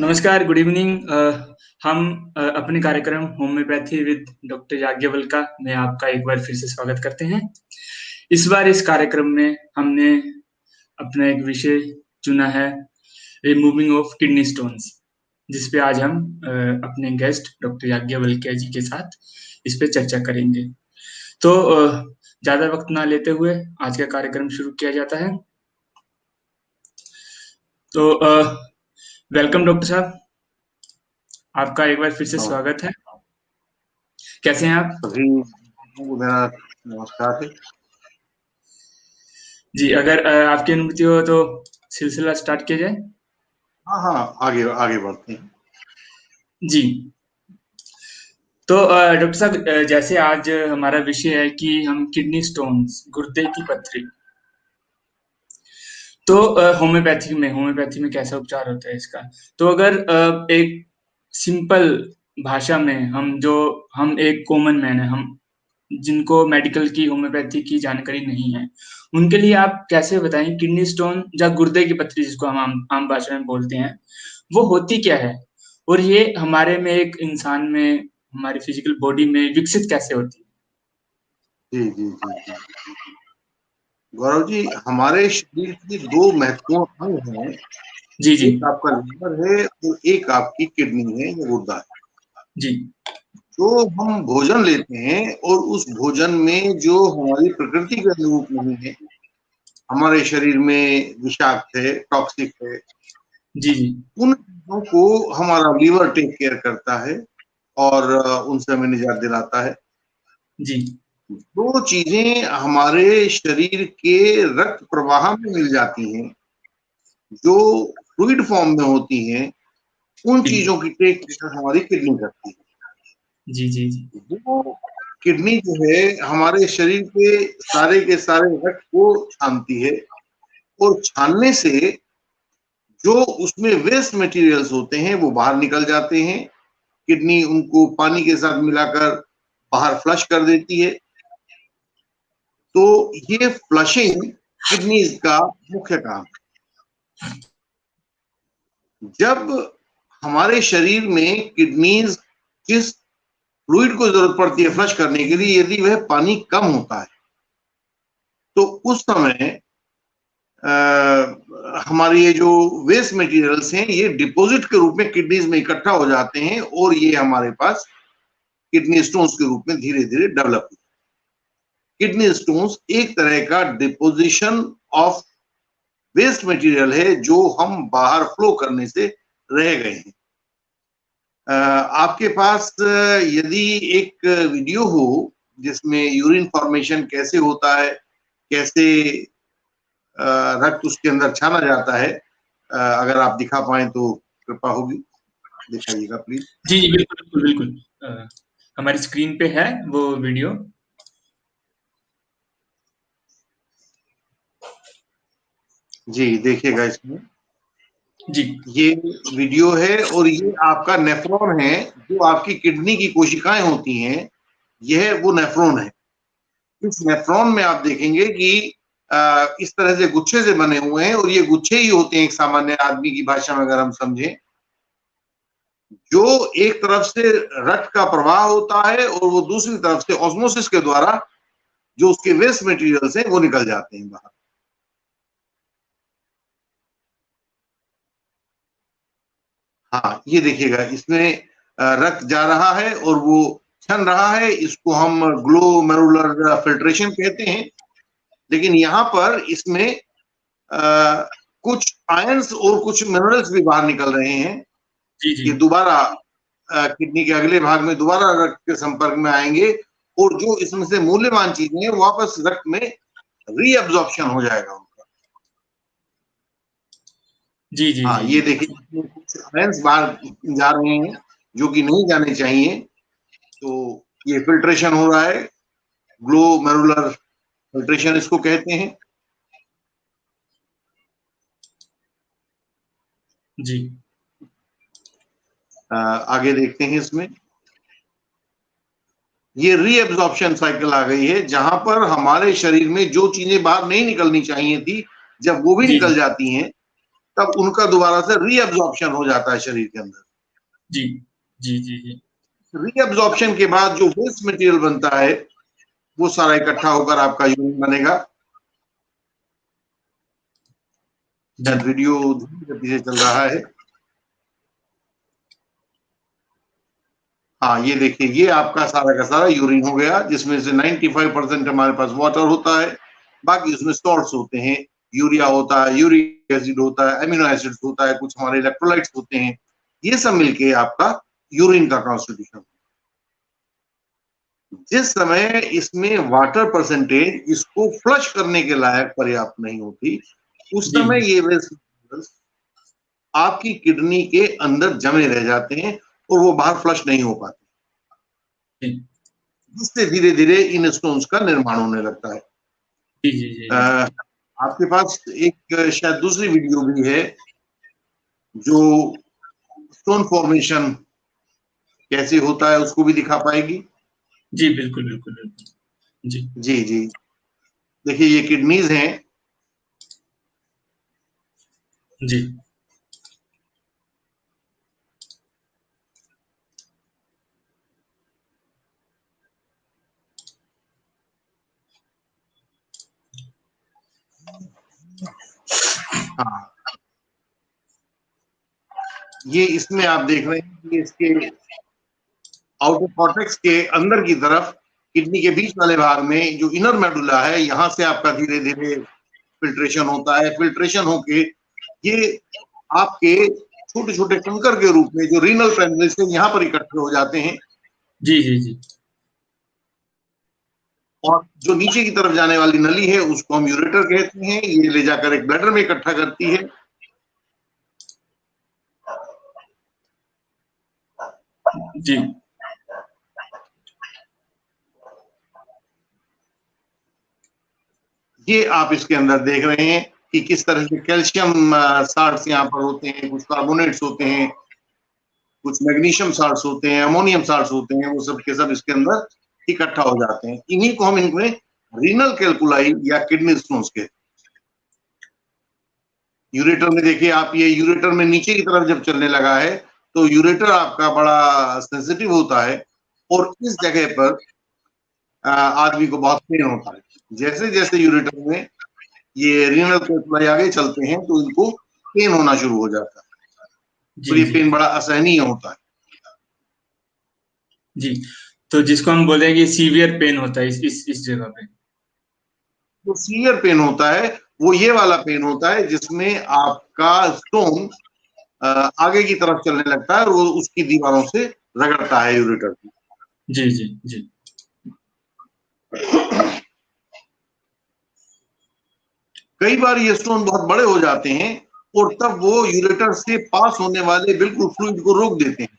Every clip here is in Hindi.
नमस्कार, गुड इवनिंग। हम अपने कार्यक्रम होम्योपैथी विद डॉक्टर याज्ञवल्क्य में आपका एक बार फिर से स्वागत करते हैं। इस बार इस कार्यक्रम में हमने अपना एक विषय चुना है, रिमूविंग ऑफ किडनी स्टोन्स, जिस पे आज हम अपने गेस्ट डॉक्टर याज्ञवल्क्य जी के साथ इस पे चर्चा करेंगे। तो ज़्यादा वक्त ना लेते हुए आज का कार्यक्रम शुरू किया जाता है। तो वेलकम डॉक्टर साहब, आपका एक बार फिर से नमस्कार स्वागत है। कैसे हैं आप? सभी को मेरा नमस्कार है। जी, अगर आपकी अनुमति हो तो सिलसिला स्टार्ट किया जाए? हाँ, आगे आगे बढ़ते हैं। जी। तो डॉक्टर साहब, जैसे आज हमारा विषय है कि हम किडनी स्टोन्स, गुर्दे की पथरी, तो होम्योपैथी में कैसा उपचार होता है इसका? तो अगर एक सिंपल भाषा में हम एक कॉमन मैन है, हम जिनको मेडिकल की होम्योपैथी की जानकारी नहीं है, उनके लिए आप कैसे बताएं किडनी स्टोन या गुर्दे की पथरी जिसको हम आम भाषा में बोलते हैं, वो होती क्या है और ये हमारे में एक इंसान में, हमारी फिजिकल बॉडी में विकसित कैसे होती है? जी जी जी जी गौरव जी, हमारे शरीर की दो महत्वपूर्ण अंग हैं। जी जी एक आपका लीवर है और एक आपकी किडनी है या गुर्दा है। जी जो हम भोजन लेते हैं और उस भोजन में जो हमारी प्रकृति के अनुरूप नहीं है, हमारे शरीर में विषाक्त है, टॉक्सिक है, जी जी उन चीजों को हमारा लीवर टेक केयर करता है और उनसे हमें निजात दिलाता है। जी दो चीजें हमारे शरीर के रक्त प्रवाह में मिल जाती हैं, जो फ्लूइड फॉर्म में होती हैं। उन जी चीजों की टेक केयर हमारी किडनी करती जी जी जी है। वो किडनी जो है हमारे शरीर के सारे रक्त को छानती है और छानने से जो उसमें वेस्ट मटेरियल्स होते हैं वो बाहर निकल जाते हैं। किडनी उनको पानी के साथ मिलाकर बाहर फ्लश कर देती है। तो ये फ्लशिंग किडनीज का मुख्य काम। जब हमारे शरीर में किडनीज जिस फ्लूइड को जरूरत पड़ती है फ्लश करने के लिए, यदि वह पानी कम होता है तो उस समय हमारी ये जो वेस्ट मटेरियल्स हैं ये डिपॉजिट के रूप में किडनीज में इकट्ठा हो जाते हैं और ये हमारे पास किडनी स्टोन्स के रूप में धीरे धीरे डेवलप होते हैं। किडनी स्टोन्स एक तरह का डिपोजिशन ऑफ वेस्ट मटेरियल है जो हम बाहर फ्लो करने से रह गए हैं। आपके पास यदि एक वीडियो हो जिसमें यूरिन फॉर्मेशन कैसे होता है, कैसे रक्त उसके अंदर छाना जाता है, अगर आप दिखा पाए तो कृपा होगी, दिखाइएगा प्लीज। जी जी, बिल्कुल बिल्कुल बिल्कुल। हमारी स्क्रीन पे है वो वीडियो। जी देखिएगा इसमें, जी ये वीडियो है और ये आपका नेफ्रॉन है। जो आपकी किडनी की कोशिकाएं होती हैं, यह वो नेफ्रॉन है। इस नेफ्रॉन में आप देखेंगे कि इस तरह से गुच्छे से बने हुए हैं और ये गुच्छे ही होते हैं एक सामान्य आदमी की भाषा में अगर हम समझें। जो एक तरफ से रक्त का प्रवाह होता है और वो दूसरी तरफ से ऑस्मोसिस के द्वारा जो उसके वेस्ट मटेरियल्स हैं वो निकल जाते हैं बाहर। हाँ, ये देखिएगा इसमें रक्त जा रहा है और वो छन रहा है। इसको हम ग्लोमेरुलर फिल्ट्रेशन कहते हैं। लेकिन यहाँ पर इसमें कुछ आयंस और कुछ मिनरल्स भी बाहर निकल रहे हैं। जी जी ये दोबारा किडनी के अगले भाग में दोबारा रक्त के संपर्क में आएंगे और जो इसमें से मूल्यवान चीजें हैं वापस रक्त में रीअब्जॉर्प्शन हो जाएगा उनका। जी जी हाँ, जी ये जी देखिए कुछ आयंस बाहर जा रहे हैं जो कि नहीं जाने चाहिए। तो ये फिल्ट्रेशन हो रहा है, ग्लोमेरुलर फिल्ट्रेशन इसको कहते हैं। जी आगे देखते हैं इसमें, ये रीअब्जॉर्प्शन साइकिल आ गई है जहां पर हमारे शरीर में जो चीजें बाहर नहीं निकलनी चाहिए थी, जब वो भी जी निकल जाती हैं तब उनका दोबारा से रीअब्जॉर्प्शन हो जाता है शरीर के अंदर। जी जी जी जी रीअब्जॉर्प्शन के बाद जो वेस्ट मटेरियल बनता है वो सारा इकट्ठा होकर आपका यूरिन बनेगा। शायद वीडियो धीमी गति से चल रहा है। हाँ, ये देखिए, ये आपका सारा का सारा यूरिन हो गया, जिसमें से 95% हमारे पास वाटर होता है, बाकी उसमें सॉल्ट्स होते हैं, यूरिया होता है, यूरिक एसिड होता है, अमीनो एसिड्स होता है, कुछ हमारे इलेक्ट्रोलाइट्स होते हैं। ये सब मिलके आपका यूरिन का कॉन्स्टिट्यूशन। जिस समय इसमें वाटर परसेंटेज इसको फ्लश करने के लायक पर्याप्त नहीं होती, उस समय ये वेस्ट आपकी किडनी के अंदर जमे रह जाते हैं और वो बाहर फ्लश नहीं हो पाते, जिससे धीरे धीरे इन स्टोन्स का निर्माण होने लगता है। जी जी जी आपके पास एक शायद दूसरी वीडियो भी है जो स्टोन फॉर्मेशन कैसे होता है उसको भी दिखा पाएगी। जी बिल्कुल बिल्कुल बिल्कुल। जी जी जी, देखिए ये किडनीज हैं। जी हाँ, ये इसमें आप देख रहे हैं कि इसके आउटर कॉर्टेक्स के अंदर की तरफ किडनी के बीच वाले भाग में जो इनर मेडुला है, यहाँ से आपका धीरे धीरे फिल्ट्रेशन होता है। फिल्ट्रेशन होके ये आपके छोटे छोटे कंकर के रूप में जो रीनल पैनल से यहाँ पर इकट्ठे हो जाते हैं। जी जी जी और जो नीचे की तरफ जाने वाली नली है उसको हम यूरेटर कहते हैं। ये ले जाकर एक ब्लैडर में इकट्ठा करती है। जी ये आप इसके अंदर देख रहे हैं कि किस तरह से कैल्शियम साल्ट्स यहाँ पर होते हैं, कुछ कार्बोनेट्स होते हैं, कुछ मैग्नीशियम साल्ट्स होते हैं, अमोनियम साल्ट्स होते हैं, वो सब के सब इसके अंदर इकट्ठा हो जाते हैं। इन्हीं को हम इनमें रीनल कैल्कुलाई या किडनी स्टोन्स के। यूरेटर में देखिए आप, ये यूरेटर में नीचे की तरफ जब चलने लगा है तो यूरेटर आपका बड़ा सेंसिटिव होता है और इस जगह पर आदमी को बहुत पेन होता है। जैसे जैसे यूरेटर में ये रीनल कैल्कुलाई आगे चलते हैं तो इनको पेन होना शुरू हो जाता है और ये पेन बड़ा असहनीय होता है। जी, तो जिसको हम बोले कि सीवियर पेन होता है इस जगह पे। तो सीवियर पेन होता है वो ये वाला पेन होता है जिसमें आपका स्टोन आगे की तरफ चलने लगता है और वो उसकी दीवारों से रगड़ता है यूरेटर की। जी जी जी कई बार ये स्टोन बहुत बड़े हो जाते हैं और तब वो यूरेटर से पास होने वाले बिल्कुल फ्लूइड को रोक देते हैं,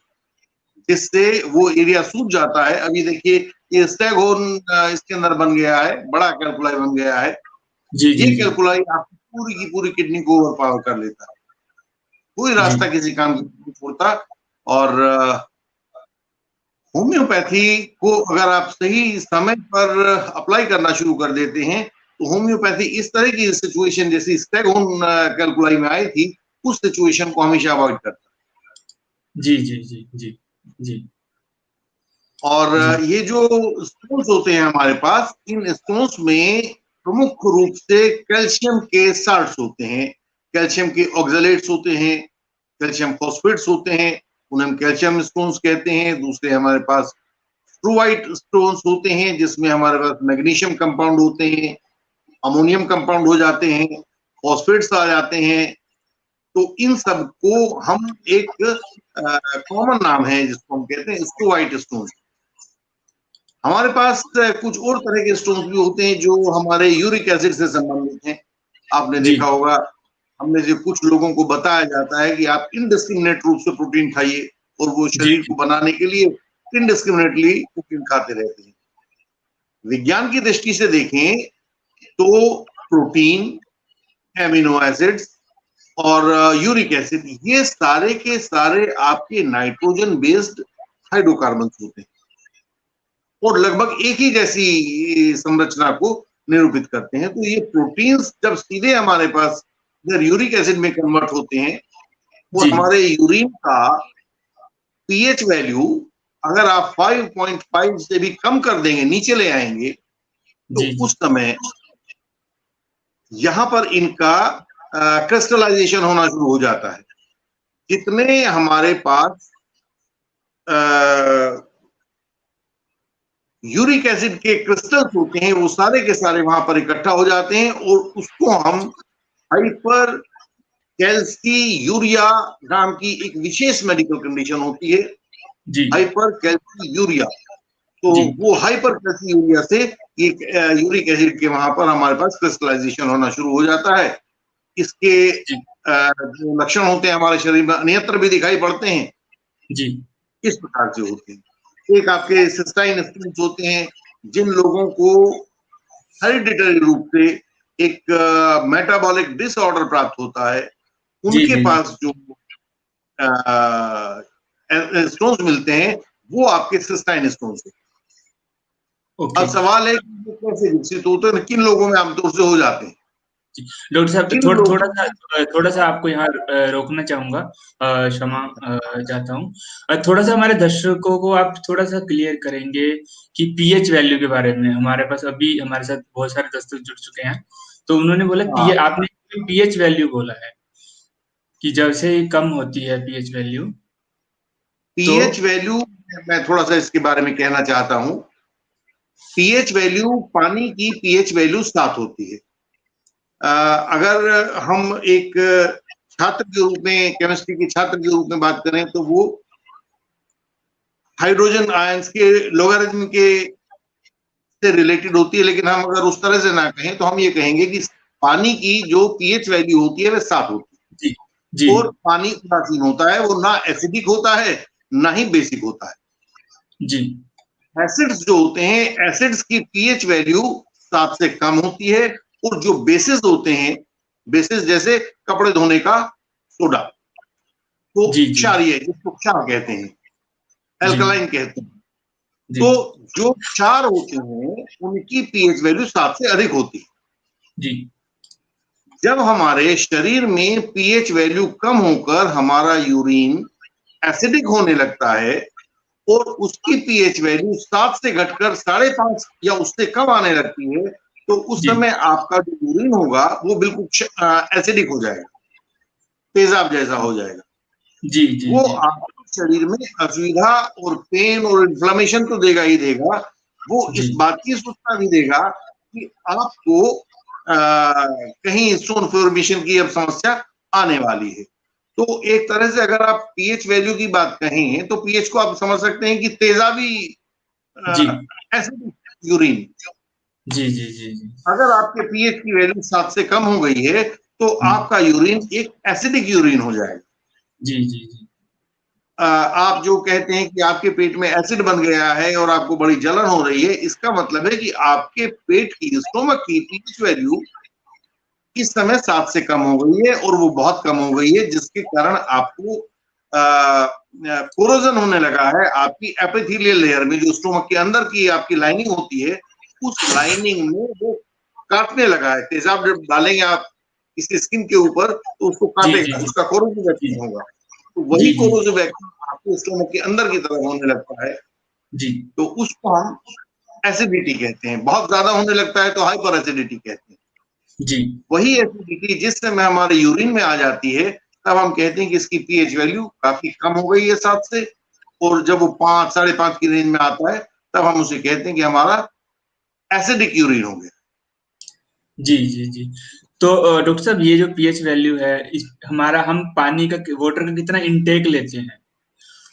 जिससे वो एरिया सूज जाता है। अभी देखिए ये स्टैगहोर्न इसके अंदर बन गया है, बड़ा कैल्कुलाई बन गया है। जी ये जी कैल्कुलाई आपकी पूरी की पूरी किडनी को ओवरपावर कर लेता है, कोई रास्ता किसी काम की नहीं छोड़ता। और होम्योपैथी को अगर आप सही समय पर अप्लाई करना शुरू कर देते हैं तो होम्योपैथी इस तरह की सिचुएशन जैसी स्टैगहोर्न कैल्कुलाई में आई थी, उस सिचुएशन को हमेशा अवॉइड करता है। जी जी जी जी जी और ये जो स्टोन्स होते हैं हमारे पास, इन स्टोन्स में प्रमुख रूप से कैल्शियम के साल्ट्स होते हैं, कैल्शियम के ऑक्सलेट्स होते हैं, कैल्शियम फॉस्फेट्स होते हैं, उन्हें हम कैल्शियम स्टोन्स कहते हैं। दूसरे हमारे पास स्ट्रूवाइट स्टोन्स होते हैं जिसमें हमारे पास मैग्नीशियम कंपाउंड होते हैं, अमोनियम कंपाउंड हो जाते हैं, फॉस्फेट्स आ जाते हैं। तो इन सब को हम एक कॉमन नाम है जिसको हम कहते हैं स्ट्रूवाइट स्टोन्स। हमारे पास कुछ और तरह के स्टोन्स भी होते हैं जो हमारे यूरिक एसिड से संबंधित हैं। आपने देखा होगा, हमने जो कुछ लोगों को बताया जाता है कि आप इनडिस्क्रिमिनेट रूप से प्रोटीन खाइए और वो शरीर को बनाने के लिए इनडिस्क्रिमिनेटली प्रोटीन खाते रहते हैं। विज्ञान की दृष्टि से देखें तो प्रोटीन, एमिनो एसिड्स और यूरिक एसिड, ये सारे के सारे आपके नाइट्रोजन बेस्ड हाइड्रोकार्बन्स होते हैं और लगभग एक ही जैसी संरचना को निरूपित करते हैं। तो ये प्रोटीन्स जब सीधे हमारे पास इधर यूरिक एसिड में कन्वर्ट होते हैं, और जी हमारे यूरिन का पीएच वैल्यू अगर आप 5.5 से भी कम कर देंगे, नीचे ले आएंगे, तो जी जी उस समय यहां पर इनका क्रिस्टलाइजेशन होना शुरू हो जाता है। जितने हमारे पास यूरिक एसिड के क्रिस्टल्स होते हैं वो सारे के सारे वहां पर इकट्ठा हो जाते हैं, और उसको हम हाइपर कैल्सी यूरिया नाम की एक विशेष मेडिकल कंडीशन होती है, जी हाइपर कैल्सी यूरिया। तो जी वो हाइपर कैल्सी यूरिया से एक यूरिक एसिड के वहां पर हमारे पास क्रिस्टलाइजेशन होना शुरू हो जाता है। इसके जी जो लक्षण होते हैं हमारे शरीर में अन्यत्र भी दिखाई पड़ते हैं। जी किस प्रकार से होते हैं? एक आपके सिस्टाइन स्टोन्स होते हैं, जिन लोगों को हेरिडिटरी रूप से एक मेटाबॉलिक डिसऑर्डर प्राप्त होता है, जी उनके जी जी पास जो स्टोन्स मिलते हैं वो आपके सिस्टाइन स्टोन्स हैं। ओके। अब सवाल है कि वो कैसे विकसित होते हैं, किन लोगों में आमतौर से हो जाते हैं, डॉक्टर साहब, किन थोड़ा लोगों। थोड़ा सा आपको यहाँ रोकना चाहूंगा, क्षमा चाहता हूँ। थोड़ा सा हमारे दर्शकों को आप थोड़ा सा क्लियर करेंगे कि पीएच वैल्यू के बारे में। हमारे पास अभी हमारे साथ बहुत सारे दर्शक जुड़ चुके हैं, तो उन्होंने बोला हाँ, आपने पीएच वैल्यू बोला है कि जैसे ही कम होती है पीएच वैल्यू तो। पीएच वैल्यू, मैं थोड़ा सा इसके बारे में कहना चाहता हूं। पीएच वैल्यू, पानी की पीएच वैल्यू 7 होती है। अगर हम एक छात्र के रूप में, केमिस्ट्री के छात्र के रूप में बात करें, तो वो हाइड्रोजन आयंस के लोगारिथम के से रिलेटेड होती है। लेकिन हम अगर उस तरह से ना कहें तो हम ये कहेंगे कि पानी की जो पीएच वैल्यू होती है वह 7 होती जी जी है। और पानी उदासीन होता है, वो ना एसिडिक होता है ना ही बेसिक होता है। जी एसिड्स जो होते हैं, एसिड्स की पीएच वैल्यू 7 से कम होती है। और जो बेसिस होते हैं, बेसिस जैसे कपड़े धोने का सोडा, तो जी जी क्षारीय, जिसको क्षार कहते हैं, जी एल्कलाइन कहते हैं। जी तो जो क्षार होते हैं उनकी पीएच वैल्यू 7 से अधिक होती है। जी जब हमारे शरीर में पीएच वैल्यू कम होकर हमारा यूरिन एसिडिक होने लगता है, और उसकी पीएच वैल्यू 7 से घटकर 5.5 या उससे कम आने लगती है, तो उस जी समय आपका जो यूरिन होगा वो बिल्कुल एसिडिक हो जाएगा, तेजाब जैसा हो जाएगा। जी जी वो जी आपके शरीर में असुविधा और पेन और इन्फ्लेमेशन तो देगा ही देगा, वो जी इस बात की सूचना भी देगा कि आपको कहीं स्टोन फॉर्मेशन की अब समस्या आने वाली है। तो एक तरह से अगर आप पीएच वैल्यू की बात कहें तो पीएच को आप समझ सकते हैं कि तेजाबी जी एसिडिक यूरिन। जी जी जी जी अगर आपके पीएच की वैल्यू 7 से कम हो गई है तो आपका यूरिन एक एसिडिक यूरिन हो जाएगा। जी जी जी आप जो कहते हैं कि आपके पेट में एसिड बन गया है और आपको बड़ी जलन हो रही है, इसका मतलब है कि आपके पेट की, स्टोमक की पीएच वैल्यू इस समय 7 से कम हो गई है, और वो बहुत कम हो गई है, जिसके कारण आपको कोरोजन होने लगा है आपकी एपिथेलियल लेयर में। जो स्टोमक के अंदर की आपकी लाइनिंग होती है, उस लाइनिंग में वो काटने लगा है। तेजाब जब डालेंगे आप किसी स्किन के ऊपर तो उसको जी काटेगा, जी उसका कोरोजिव जी एक्शन होगा। तो जी वही जी कोरोजिव एक्शन आपके स्टोमक के अंदर की तरफ होने लगता है, जी तो उसको हम एसिडिटी कहते हैं। बहुत ज्यादा होने लगता है तो हाइपर एसिडिटी कहते हैं। जी वही एसिडिटी जिस समय हमारे यूरिन में आ जाती है, तब हम कहते हैं कि इसकी पीएच वैल्यू काफी कम हो गई है 7 से। और जब वो 5, 5.5 की रेंज में आता है, तब हम उसे कहते हैं कि हमारा एसिडिक यूरिन हो गया। जी जी जी। तो डॉक्टर साहब, ये जो पीएच वैल्यू है, हमारा हम पानी का, वाटर का कितना इंटेक लेते हैं,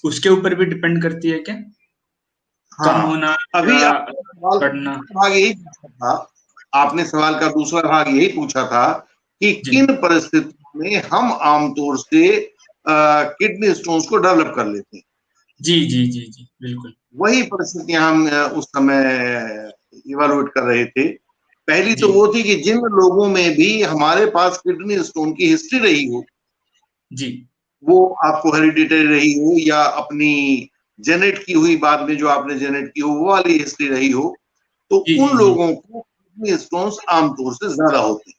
उसके ऊपर भी डिपेंड करती है क्या? कम हाँ, होना अभी या आपने सवाल का बढ़ना? दूसरा भाग यही पूछा था। आपने सवाल का दूसरा भाग यही पूछा था कि जी किन परिस्थितियों में हम आमतौर से किडनी स्टोन्स को डेवलप कर लेते हैं। जी जी जी जी बिल्कुल। वही परिस्थितियां हम उस समय इवेलुएट कर रहे थे। पहली जी तो वो थी कि जिन लोगों में भी हमारे पास किडनी स्टोन की हिस्ट्री रही हो, जी वो आपको हेरिडिटरी रही हो या अपनी जेनेट की हुई, बाद में जो आपने जेनेट की हो वो वाली हिस्ट्री रही हो, तो जी जी उन जी लोगों को किडनी स्टोन्स आमतौर से ज्यादा होते हैं।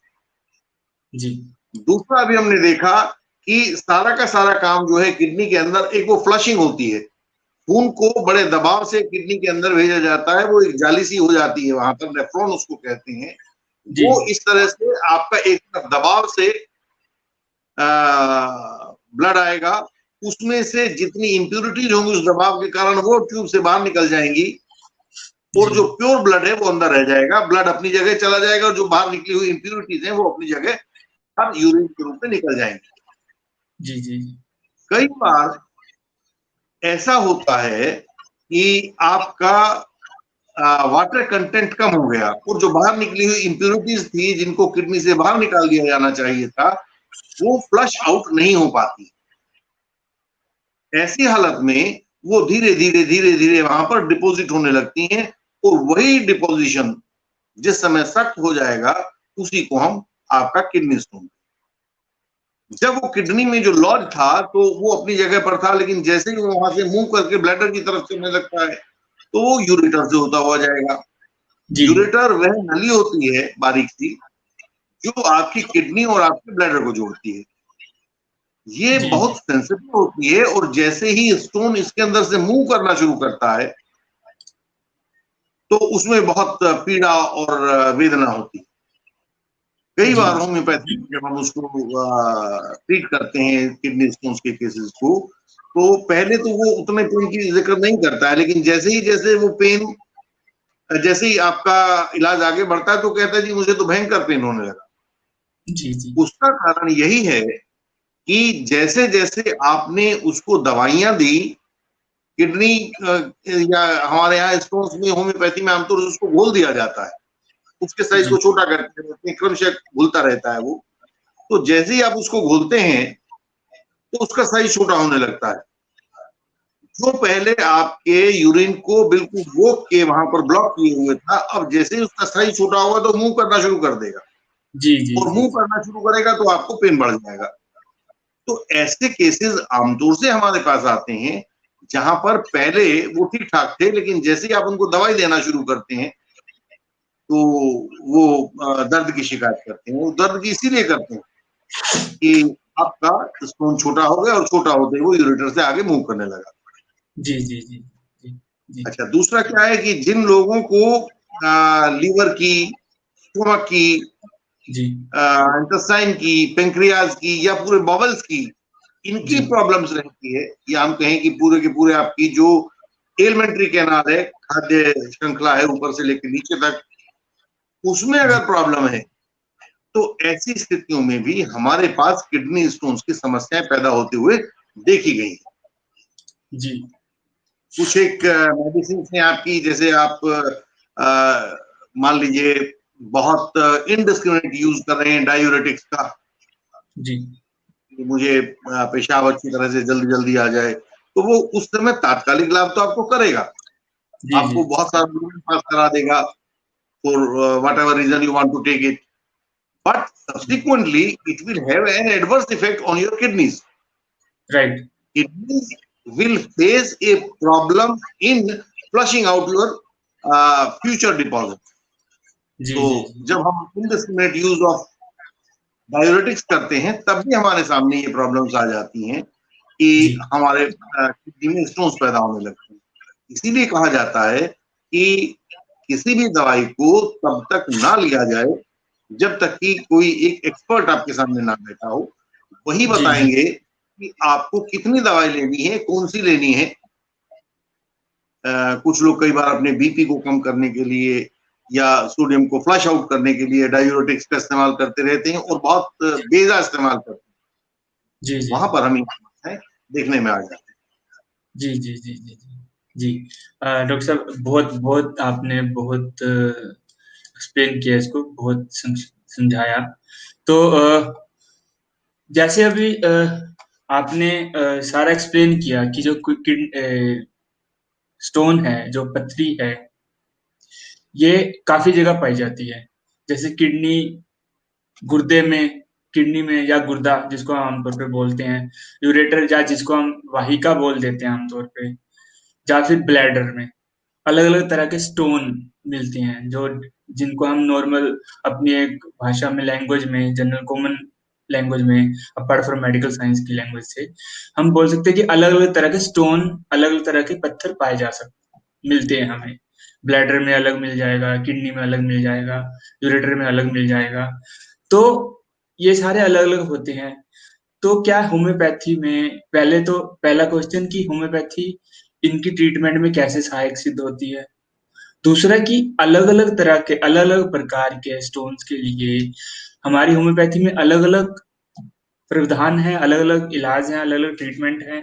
जी दूसरा अभी हमने देखा कि सारा का सारा काम जो है किडनी के अंदर, एक वो फ्लशिंग होती है, खून को बड़े दबाव से किडनी के अंदर भेजा जाता है, वो एक जाली सी हो जाती है वहां पर, नेफ्रॉन उसको कहते हैं। जी वो इस तरह से आपका एक तरफ दबाव से ब्लड आएगा, उसमें से जितनी इंप्यूरिटीज होंगी उस दबाव के कारण वो ट्यूब से बाहर निकल जाएंगी, और जी जो प्योर ब्लड है वो अंदर रह जाएगा, ब्लड अपनी जगह चला जाएगा, और जो बाहर निकली हुई इंप्यूरिटीज है वो अपनी जगह अब यूरिन के रूप में निकल जाएंगी। जी जी कई बार ऐसा होता है कि आपका वाटर कंटेंट कम हो गया, और जो बाहर निकली हुई इंप्यूरिटीज थी जिनको किडनी से बाहर निकाल दिया जाना चाहिए था, वो फ्लश आउट नहीं हो पाती। ऐसी हालत में वो धीरे धीरे धीरे धीरे वहां पर डिपॉजिट होने लगती हैं, और वही डिपोजिशन जिस समय सख्त हो जाएगा उसी को हम आपका किडनी स्टोन। जब वो किडनी में जो लॉज था तो वो अपनी जगह पर था, लेकिन जैसे ही वो वहां से मूव करके ब्लैडर की तरफ चलने लगता है तो वो यूरेटर से होता हुआ जाएगा। जी यूरेटर वह नली होती है बारीक सी, जो आपकी किडनी और आपके ब्लैडर को जोड़ती है। ये जी बहुत सेंसिटिव होती है, और जैसे ही स्टोन इसके अंदर से मूव करना शुरू करता है तो उसमें बहुत पीड़ा और वेदना होती है। कई जी बार होम्योपैथी जब हम उसको ट्रीट करते हैं किडनी स्टोन्स के केसेस को, तो पहले तो वो उतने पेन की जिक्र नहीं करता है, लेकिन जैसे वो पेन, जैसे ही आपका इलाज आगे बढ़ता है तो कहता है जी मुझे तो भयंकर पेन होने लगा। जी जी उसका कारण यही है कि जैसे जैसे आपने उसको दवाइयां दी, किडनी या हमारे यहाँ स्टोन्स में होम्योपैथी में आमतौर से उसको घोल दिया जाता है, उसके साइज जी को छोटा करते रहते हैं, क्रमशः घुलता रहता है वो। तो जैसे ही आप उसको घोलते हैं तो उसका साइज छोटा होने लगता है। जो पहले आपके यूरिन को बिल्कुल रोक के वहां पर ब्लॉक किए हुए था, अब जैसे ही उसका साइज छोटा होगा तो मूव करना शुरू कर देगा, जी जी और जी मूव करना शुरू करेगा तो आपको पेन बढ़ जाएगा। तो ऐसे केसेस आमतौर से हमारे पास आते हैं जहां पर पहले वो ठीक ठाक थे, लेकिन जैसे ही आप उनको दवाई देना शुरू करते हैं तो वो दर्द की शिकायत करते हैं। वो दर्द की इसीलिए करते हैं कि आपका स्टोन छोटा हो गया, और छोटा होते ही वो यूरेटर से आगे मूव करने लगा। जी जी जी जी जी अच्छा, दूसरा क्या है कि जिन लोगों को लीवर की, स्टोमक की, जी इंटेस्टाइन की, पेंक्रियाज की, या पूरे बॉवल्स की, इनकी जी प्रॉब्लम्स रहती है, या हम कहें कि पूरे के पूरे आपकी जो एलिमेंट्री कैनाल है, खाद्य श्रृंखला है ऊपर से लेकर नीचे तक, उसमें जी अगर प्रॉब्लम है तो ऐसी स्थितियों में भी हमारे पास किडनी स्टोन्स की समस्याएं पैदा होते हुए देखी गई हैं। जी कुछ एक मेडिसिन हैं आपकी, जैसे आप मान लीजिए बहुत इनडिस्क्रिमिनेट यूज कर रहे हैं डायूरेटिक्स का, जी कि मुझे पेशाब अच्छी तरह से जल्दी जल्दी आ जाए, तो वो उस समय तात्कालिक लाभ तो आपको करेगा, जी जी आपको बहुत सारा यूरिन पास करा देगा for whatever reason you want to take it, but subsequently it will have an adverse effect on your kidneys. Right Kidneys will face a problem in flushing out your future deposits. जी तो जी जब हम indiscriminate यूज ऑफ डायूरेटिक्स करते हैं तब भी हमारे सामने ये प्रॉब्लम्स आ जाती हैं कि जी हमारे किडनी में स्टोन्स पैदा होने लगते हैं। इसीलिए कहा जाता है कि किसी भी दवाई को तब तक ना लिया जाए जब तक कि कोई एक एक्सपर्ट आपके सामने ना बैठा हो। वही जी जी बताएंगे कि आपको कितनी दवाई लेनी है, कौन सी लेनी है। कुछ लोग कई बार अपने बीपी को कम करने के लिए या सोडियम को फ्लश आउट करने के लिए डायूरेटिक्स का इस्तेमाल करते रहते हैं, और बहुत बेजा इस्तेमाल करते हैं। जी जी वहां पर हमें देखने में आ जाता है। जी जी जी जी जी जी डॉक्टर साहब बहुत बहुत आपने बहुत एक्सप्लेन किया इसको बहुत समझाया तो जैसे अभी आपने सारा एक्सप्लेन किया कि जो स्टोन है जो पथरी है ये काफी जगह पाई जाती है जैसे गुर्दे में किडनी में या गुर्दा जिसको हम आमतौर पे बोलते हैं यूरेटर या जिसको हम वाहिका बोल देते हैं आमतौर पे या फिर ब्लैडर में अलग अलग तरह के स्टोन मिलते हैं जो जिनको हम नॉर्मल अपनी एक भाषा में लैंग्वेज में जनरल कॉमन लैंग्वेज में, अपार्ट फ्रॉम मेडिकल साइंस की लैंग्वेज से, हम बोल सकते हैं कि अलग-अलग तरह के स्टोन, अलग-अलग तरह के पत्थर पाए जा सकते मिलते हैं हमें। ब्लैडर में अलग मिल जाएगा, किडनी में अलग मिल जाएगा, यूरेटर में अलग मिल जाएगा। तो ये सारे अलग-अलग होते हैं। तो क्या होम्योपैथी में पहला क्वेश्चन कि होम्योपैथी इनकी ट्रीटमेंट में कैसे सहायक सिद्ध होती है? दूसरा कि अलग-अलग तरह के, अलग-अलग प्रकार के स्टोन्स के लिए हमारी होम्योपैथी में अलग-अलग प्रावधान है, अलग-अलग इलाज हैं, अलग-अलग ट्रीटमेंट है,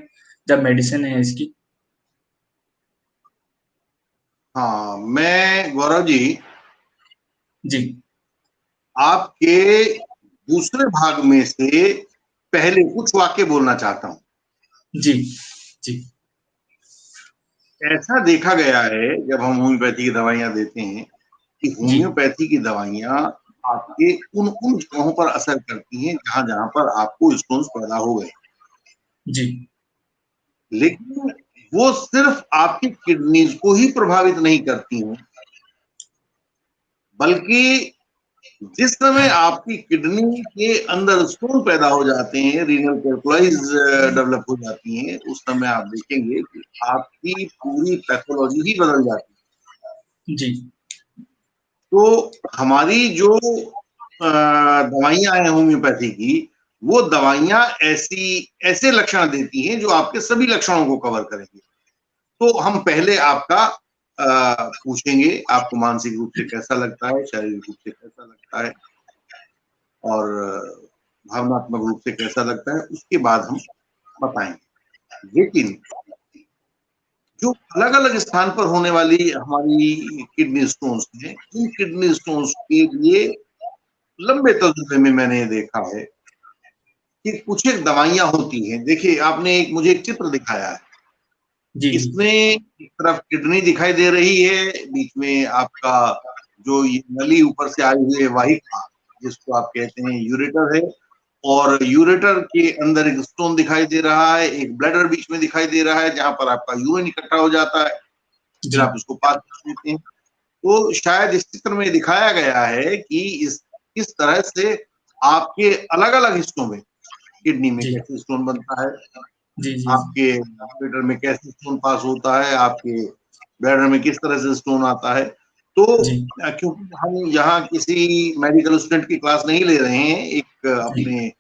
जब मेडिसिन है इसकी। हाँ, मैं गौरव जी जी। आपके दूसरे भाग में से पहले कुछ वाक्य बोलना चाहता हूं। जी, जी, ऐसा देखा गया है जब हम होम्योपैथी की दवाइयां देते हैं कि जी, होम्योपैथी की दवाइयां आपके उन उन जगहों पर असर करती हैं जहां जहां पर आपको स्टोन्स पैदा हो गए, जी, लेकिन वो सिर्फ आपकी किडनीज को ही प्रभावित नहीं करती हैं, बल्कि जिस समय आपकी किडनी के अंदर स्टोन पैदा हो जाते हैं, रीनल कैल्कुलाइज डेवलप हो जाती हैं, उस समय आप देखेंगे कि आपकी पूरी पैथोलॉजी ही बदल जाती है। जी, तो हमारी जो दवाइयां हैं होम्योपैथी की, वो दवाइयां ऐसे लक्षण देती हैं जो आपके सभी लक्षणों को कवर करेंगे। तो हम पहले आपका पूछेंगे, आपको मानसिक रूप से कैसा लगता है, शारीरिक रूप से कैसा लगता है और भावनात्मक रूप से कैसा लगता है, उसके बाद हम बताएंगे। लेकिन जो अलग अलग स्थान पर होने वाली हमारी किडनी स्टोन्स हैं, इन किडनी स्टोन्स के लिए लंबे तजुर्बे में मैंने ये देखा है कि कुछ एक दवाइयां होती हैं। देखिए, आपने मुझे एक चित्र दिखाया है, जी, जी, इसमें एक तरफ किडनी दिखाई दे रही है, बीच में आपका जो ये नली ऊपर से आई हुई है वाहिका, जिसको आप कहते हैं यूरेटर है, और यूरेटर के अंदर एक स्टोन दिखाई दे रहा है, एक ब्लैडर बीच में दिखाई दे रहा है जहां पर आपका यूरिन इकट्ठा हो जाता है, फिर जी, आप उसको पास कर देते हैं। तो शायद इस चित्र में दिखाया गया है कि इस तरह से आपके अलग अलग हिस्सों में किडनी में जी, कैसे स्टोन बनता है, जी, जी, आपके यूरेटर में कैसे स्टोन पास होता है, आपके ब्लैडर में किस तरह से स्टोन आता है। तो जी, क्योंकि हम यहाँ किसी मेडिकल स्टूडेंट की क्लास नहीं ले रहे हैं, एक जी, अपने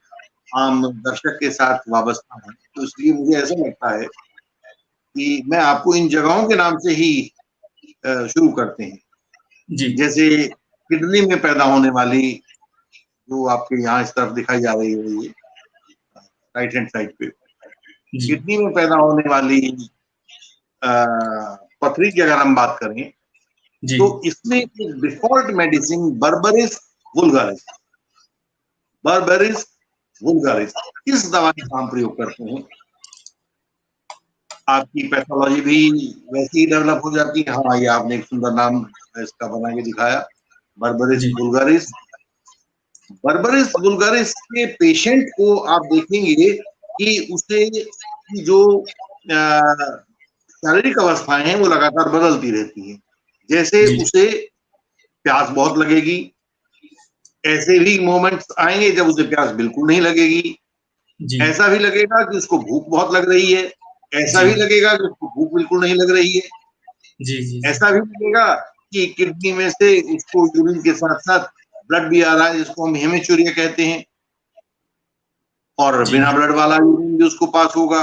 आम दर्शक के साथ वाबस्ता है, तो इसलिए मुझे ऐसा लगता है कि मैं आपको इन जगहों के नाम से ही शुरू करते हैं। जी, जैसे किडनी में पैदा होने वाली, जो आपके यहाँ इस तरफ दिखाई जा रही है, ये राइट हैंड साइड पे जी, किडनी में पैदा होने वाली पथरी की अगर हम बात करें, जी, तो इसमें एक default medicine Berberis vulgaris, Berberis vulgaris इस दवाई का हम प्रयोग करते हैं। आपकी पैथोलॉजी भी वैसे ही डेवलप हो जाती है। हाँ, ये आपने एक सुंदर नाम इसका बना के दिखाया, बर्बरिस जी, वुल्गारिस। बर्बरिस वुल्गारिस के पेशेंट को आप देखेंगे कि उसे जो शारीरिक अवस्थाएं हैं वो लगातार बदलती रहती हैं। जैसे जी, उसे प्यास बहुत लगेगी, ऐसे भी मोमेंट्स आएंगे जब उसे प्यास बिल्कुल नहीं लगेगी, जी, ऐसा भी लगेगा कि उसको भूख बहुत लग रही है, ऐसा भी लगेगा कि उसको भूख बिल्कुल नहीं लग रही है, जी, जी, जी, ऐसा भी लगेगा कि किडनी में से उसको यूरिन के साथ साथ ब्लड भी आ रहा है, जिसको हम हेमेचूरिया कहते हैं, और जी, बिना ब्लड वाला यूरिन भी उसको पास होगा।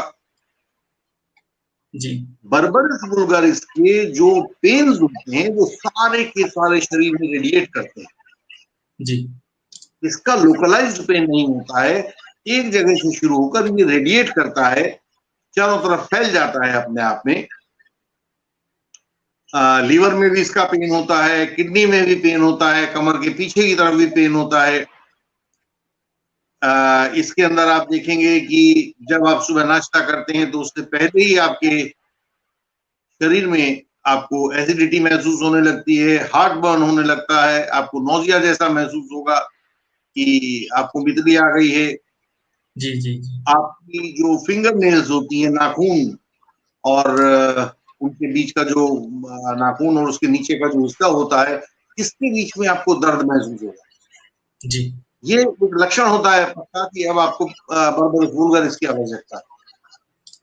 जी, बर्बरिस वुल्गारिस के जो पेन्स होते हैं वो सारे के सारे शरीर में रेडिएट करते हैं। जी, इसका लोकलाइज्ड पेन नहीं होता है, एक जगह से शुरू होकर ये रेडिएट करता है, चारों तरफ फैल जाता है अपने आप में। लीवर में भी इसका पेन होता है, किडनी में भी पेन होता है, कमर के पीछे की तरफ भी पेन होता है। इसके अंदर आप देखेंगे कि जब आप सुबह नाश्ता करते हैं तो उससे पहले ही आपके शरीर में आपको एसिडिटी महसूस होने लगती है, हार्ट बर्न होने लगता है, आपको नौजिया जैसा महसूस होगा कि आपको मितली आ गई है। जी, जी, जी, आपकी जो फिंगर नेल्स होती हैं, नाखून और उनके बीच का जो नाखून और उसके नीचे का जो हिस्सा होता है, इसके बीच में आपको दर्द महसूस होगा। जी, ये एक लक्षण होता है पक्का कि अब आपको बर्बरस वुल्गारिस की आवश्यकता है।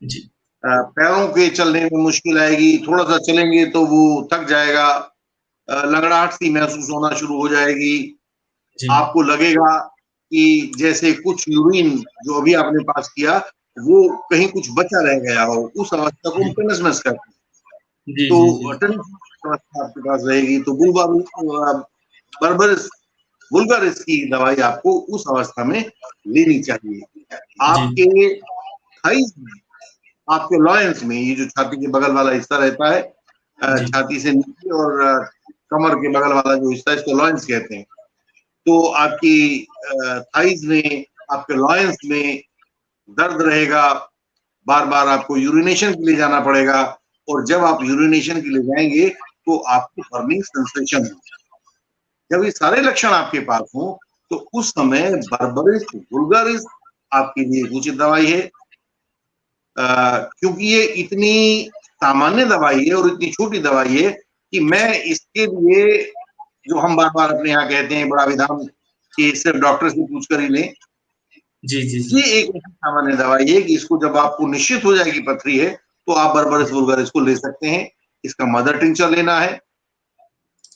जी पैरों के चलने में मुश्किल आएगी, थोड़ा सा चलेंगे तो वो थक जाएगा, लंगड़ाहट सी महसूस होना शुरू हो जाएगी। जी आपको लगेगा कि जैसे कुछ यूरिन जो अभी आपने पास किया वो कहीं कुछ बचा रह गया हो, उस अवस्था को हम जी टेनिसनेस कहते जी हैं। जी जी तो टेनिसनेस अवस्था आपके पास रहेगी तो बर्बरस वुल्गारिस की दवाई आपको उस अवस्था में लेनी चाहिए। जी आपके थाइस में, आपके लॉयंस में, ये जो छाती के बगल वाला हिस्सा रहता है, जी छाती से नीचे और कमर के बगल वाला जो हिस्सा है इसको लॉयंस कहते हैं। तो आपकी थाइस में, आपके लॉयंस में दर्द रहेगा, बार बार आपको यूरिनेशन के लिए जाना पड़ेगा, और जब आप यूरिनेशन के लिए जाएंगे तो आपको बर्निंग सेंसेशन होगी। जब ये सारे लक्षण आपके पास हों तो उस समय बर्बरिस वुल्गारिस आपके लिए उचित दवाई है। क्योंकि ये इतनी सामान्य दवाई है और इतनी छोटी दवाई है कि मैं इसके लिए, जो हम बार बार अपने यहाँ कहते हैं बड़ा विधान कि सिर्फ डॉक्टर से पूछ कर ही लें, जी जी ये जी एक ऐसी सामान्य दवाई है कि इसको जब आपको निश्चित हो जाएगी पथरी है तो आप बर्बरस वुल्गारिस को ले सकते हैं। इसका मदर टिंचर लेना है।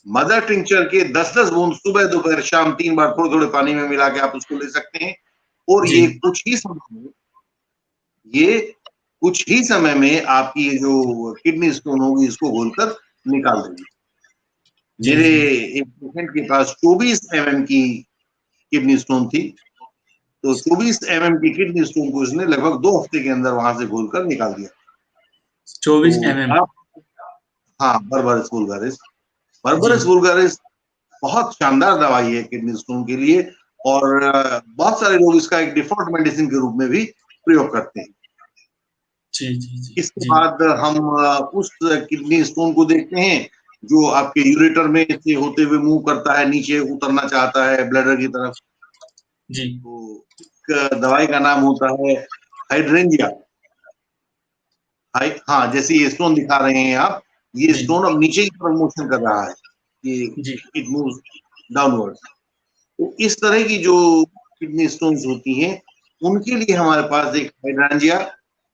मदर टिंचर के 10-10 बूंद सुबह दोपहर शाम 3 बार थोड़े थोड़े पानी में मिला के आप उसको ले सकते हैं, और जी ये कुछ ही समय में आपकी ये जो किडनी स्टोन होगी इसको घोलकर निकाल देगी। जी मेरे जी एक पेशेंट के पास 24 mm की किडनी स्टोन थी, तो 24 mm की किडनी स्टोन को उसने लगभग 2 हफ्ते के अंदर वहां से घोलकर निकाल दिया। 24 mm। तो आप, हाँ, बर्बरस वुल्गारिस, जी बर्बरस वुल्गारिस बहुत शानदार दवाई है किडनी स्टोन के लिए, और बहुत सारे लोग इसका एक डिफॉल्ट मेडिसिन के रूप में भी प्रयोग करते हैं। जी जी जी इसके जी बाद हम उस किडनी स्टोन को देखते हैं जो आपके यूरेटर में से होते हुए मूव करता है, नीचे उतरना चाहता है ब्लैडर की तरफ। जी तो एक दवाई का नाम होता है हाइड्रेंजिया। हाँ, जैसे ये स्टोन दिखा रहे हैं आप, ये जी स्टोन अब नीचे की तरफ मोशन कर रहा है, ये जी इट मूव्स डाउनवर्ड्स। तो इस तरह की जो किडनी स्टोन्स होती हैं उनके लिए हमारे पास एक हाइड्रेंजिया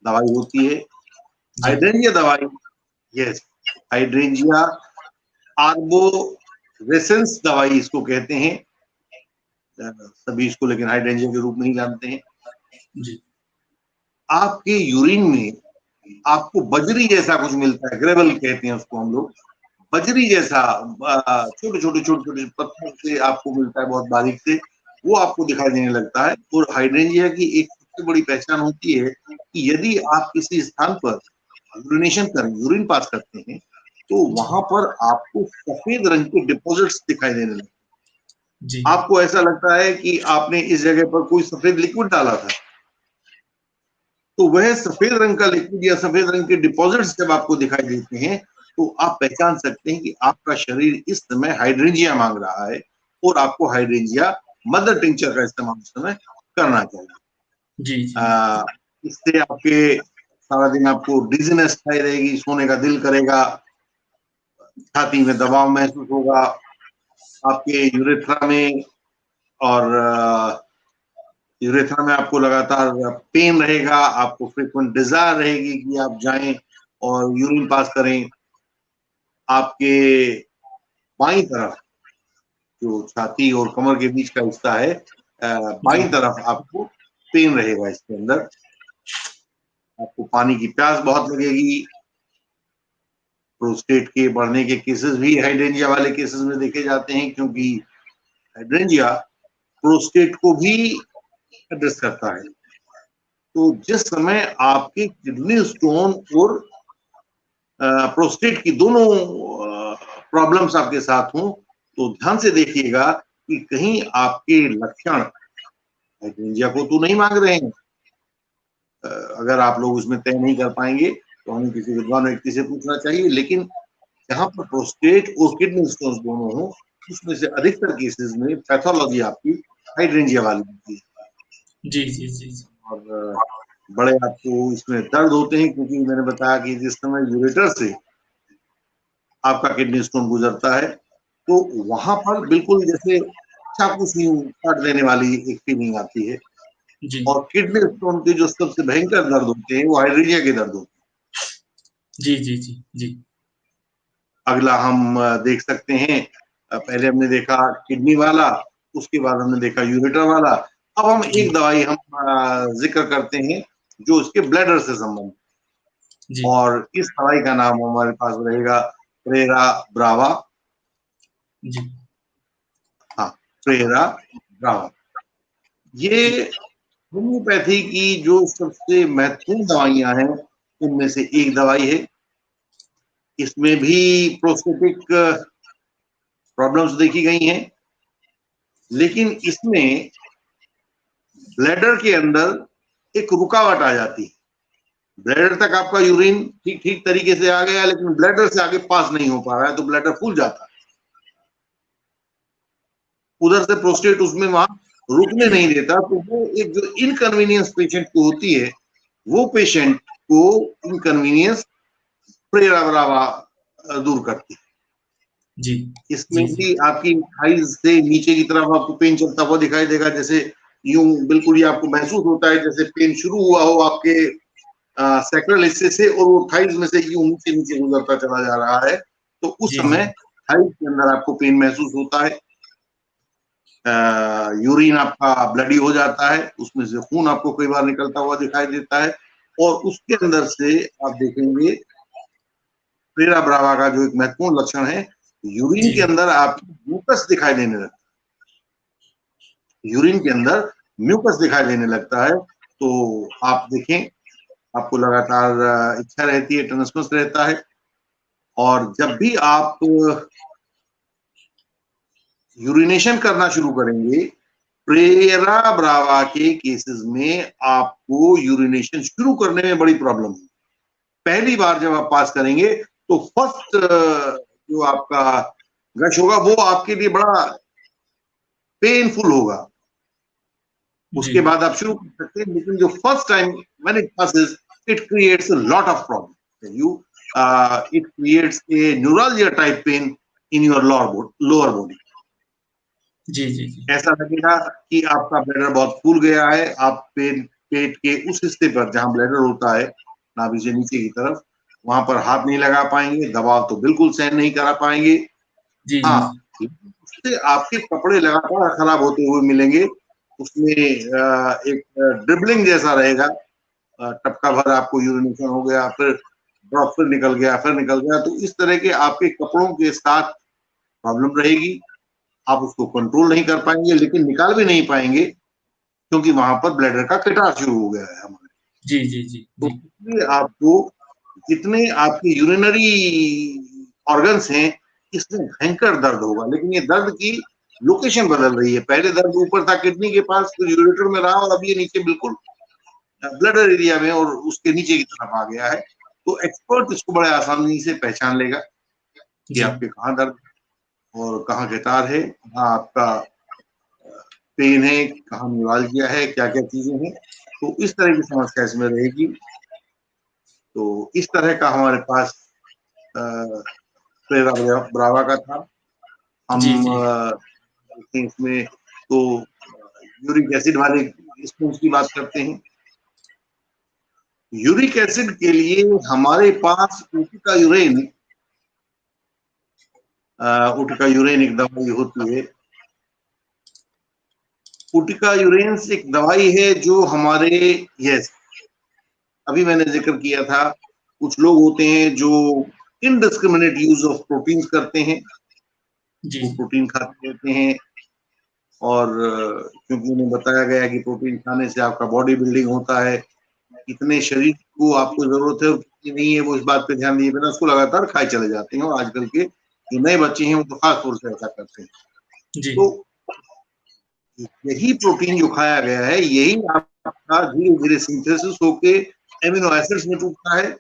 दवाई होती है। जी हाइड्रेंजिया दवाई, यस, हाइड्रेंजिया आर्बोरेसेंस दवाई इसको कहते हैं। सभी इसको लेकिन हाइड्रेंजिया के रूप में ही जानते हैं। जी आपके यूरिन में आपको बजरी जैसा कुछ मिलता है, ग्रेवल कहते हैं उसको हम लोग, बजरी जैसा छोटे छोटे छोटे छोटे पत्थर से आपको मिलता है, बहुत बारीक से, वो आपको दिखाई देने लगता है। और हाइड्रेंजिया की एक सबसे बड़ी पहचान होती है कि यदि आप किसी स्थान पर यूरिनेशन कर यूरिन पास करते हैं तो वहां पर आपको सफेद रंग के डिपॉजिट्स दिखाई देने लगते जी हैं। आपको ऐसा लगता है कि आपने इस जगह पर कोई सफेद लिक्विड डाला था। तो वह सफेद रंग का लिक्विड या सफेद रंग के डिपॉजिट्स जब आपको दिखाई देते हैं तो आप पहचान सकते हैं कि आपका शरीर इस समय हाइड्रेंजिया मांग रहा है, और आपको हाइड्रेंजिया मदर टिंचर का इस्तेमाल उस समय करना चाहिए। जी जी इससे आपके सारा दिन आपको डिजीनेस छाई रहेगी, सोने का दिल करेगा, छाती में दबाव महसूस होगा, आपके यूरेथ्रा में और यूरेथ्रा में आपको लगातार पेन रहेगा, आपको फ्रीक्वेंट डिजायर रहेगी कि आप जाएं और यूरिन पास करें। आपके बाईं तरफ, जो छाती और कमर के बीच का हिस्सा है, जी बाईं तरफ आपको पेन रहेगा। इसके अंदर आपको पानी की प्यास बहुत लगेगी। प्रोस्टेट के बढ़ने के केसेस भी हाइड्रेंजिया वाले केसेस में देखे जाते हैं, क्योंकि हाइड्रेंजिया प्रोस्टेट को भी एड्रेस करता है। तो जिस समय आपके किडनी स्टोन और प्रोस्टेट की दोनों प्रॉब्लम्स आपके साथ हों तो ध्यान से देखिएगा कि कहीं आपके लक्षण हाइड्रेंजिया को तो नहीं मांग रहे हैं। अगर आप लोग उसमें तय नहीं कर पाएंगे तो हमें किसी विद्वान व्यक्ति से पूछना चाहिए, लेकिन जहां पर प्रोस्टेट और किडनी स्टोन्स दोनों हों उसमें से अधिकतर केसेस में पैथोलॉजी आपकी हाइड्रेंजिया वाली होती है। जी जी जी जी और बड़े आपको इसमें दर्द होते हैं, क्योंकि मैंने बताया कि जिस समय यूरेटर से आपका किडनी स्टोन गुजरता है तो वहां पर बिल्कुल जैसे चाकू यूं काट देने वाली एक फीलिंग आती है। जी और किडनी स्टोन के जो सबसे भयंकर दर्द होते हैं वो हाइड्रेरिया के दर्द होते जी जी जी जी। हैं। अगला हम देख सकते हैं, पहले हमने देखा किडनी वाला, उसके बाद हमने देखा यूरेटर वाला। अब हम जी एक दवाई हम जिक्र करते हैं जो इसके ब्लैडर से संबंधित, जी और इस दवाई का नाम हमारे पास रहेगा प्रेरा ब्रावा। जी हाँ, प्रेरा ब्रावा। ये जी होम्योपैथी की जो सबसे महत्वपूर्ण दवाइयां हैं उनमें से एक दवाई है। इसमें भी प्रोस्थेटिक प्रॉब्लम्स देखी गई हैं, लेकिन इसमें ब्लैडर के अंदर एक रुकावट आ जाती है। ब्लैडर तक आपका यूरिन ठीक ठीक तरीके से आ गया, लेकिन ब्लैडर से आगे पास नहीं हो पा रहा है, तो ब्लैडर फूल जाता है। उधर से प्रोस्टेट उसमें वहां रुकने नहीं देता, तो वो एक जो इनकन्वीनियंस पेशेंट को होती है, वो पेशेंट को इनकन्वीनियंस प्रेरा ब्रावा दूर करती है। जी इसमें जी भी आपकी थाइज से नीचे की तरफ आपको पेन चलता हुआ दिखाई देगा, जैसे यूं बिल्कुल ही आपको महसूस होता है जैसे पेन शुरू हुआ हो आपके सैक्रल हिस्से से, और वो थाइज में से यूं नीचे नीचे गुजरता चला जा रहा है। तो उस जी जी समय थाइज के अंदर आपको पेन महसूस होता है। यूरिन आपका ब्लडी हो जाता है, उसमें से खून आपको कई बार निकलता हुआ दिखाई देता है। और उसके अंदर से आप देखेंगे प्रेरा ब्रावा का जो एक महत्वपूर्ण लक्षण है, यूरिन जी के अंदर आपको म्यूकस दिखाई देने लगता है। यूरिन के अंदर म्यूकस दिखाई देने लगता है। तो आप देखें, आपको लगातार इच्छा रहती है, टेनिसमस रहता है। और जब भी आप यूरिनेशन करना शुरू करेंगे, प्रेरा ब्रावा के केसेस में आपको यूरिनेशन शुरू करने में बड़ी प्रॉब्लम है। पहली बार जब आप पास करेंगे तो फर्स्ट जो आपका गश होगा वो आपके लिए बड़ा पेनफुल होगा। जी उसके बाद आप शुरू कर सकते हैं, लेकिन जो first time when it passes, it creates a lot of problem you it creates a neuralgia type pain in your lower body। जी जी जी ऐसा लगेगा कि आपका ब्लैडर बहुत फूल गया है। आप पेट के उस हिस्से पर जहां ब्लैडर होता है, नाभि से नीचे की तरफ, वहां पर हाथ नहीं लगा पाएंगे, दबाव तो बिल्कुल सहन नहीं करा पाएंगे। जी जी हाँ, उससे आपके कपड़े लगातार खराब होते हुए मिलेंगे। उसमें एक ड्रिबलिंग जैसा रहेगा, टपका भर आपको यूरिनेशन हो गया, फिर ड्रॉप, फिर निकल गया, फिर निकल गया। तो इस तरह के आपके कपड़ों के साथ प्रॉब्लम रहेगी। आप उसको कंट्रोल नहीं कर पाएंगे, लेकिन निकाल भी नहीं पाएंगे, क्योंकि वहां पर ब्लैडर का कटाव शुरू हो गया है हमारे। जी जी जी तो जी इसलिए आपको जितने आपके यूरिनरी ऑर्गन्स हैं, इसमें भयंकर दर्द होगा, लेकिन ये दर्द की लोकेशन बदल रही है। पहले दर्द ऊपर था किडनी के पास, फिर यूरेटर में रहा, और अब ये नीचे बिल्कुल ब्लडर एरिया में और उसके नीचे की तरफ आ गया है। तो एक्सपर्ट इसको बड़े आसानी से पहचान लेगा कि जी आपके कहाँ दर्द और कहाँ गिटार है, कहाँ आपका पेन है, कहाँ न्यूराल्जिया है, क्या क्या चीजें हैं। तो इस तरह की समस्या इसमें रहेगी। तो इस तरह का हमारे पास प्रेरा ब्रावा का था। हम जी जी इसमें तो यूरिक एसिड वाले स्पून की बात करते हैं। यूरिक एसिड के लिए हमारे पास उटिका यूरेन एक दवाई होती है। उटिका यूरेन एक दवाई है जो हमारे, यस, अभी मैंने जिक्र किया था, कुछ लोग होते हैं जो इनडिस्क्रिमिनेट यूज ऑफ प्रोटीन करते हैं, जी वो प्रोटीन खाते रहते हैं। और क्योंकि उन्हें बताया गया कि प्रोटीन खाने से आपका बॉडी बिल्डिंग होता है, कितने शरीर को आपको जरूरत है कितनी नहीं है, वो इस बात पे ध्यान दिए बिना उसको लगातार खाए चले जाते हैं। और आजकल के जो नए बच्चे हैं वो तो खास तौर से ऐसा करते हैं। जी तो यही प्रोटीन जो खाया गया है, यही आपका धीरे धीरे सिंथेसिस होके एमिनो एसिड्स में टूटता है,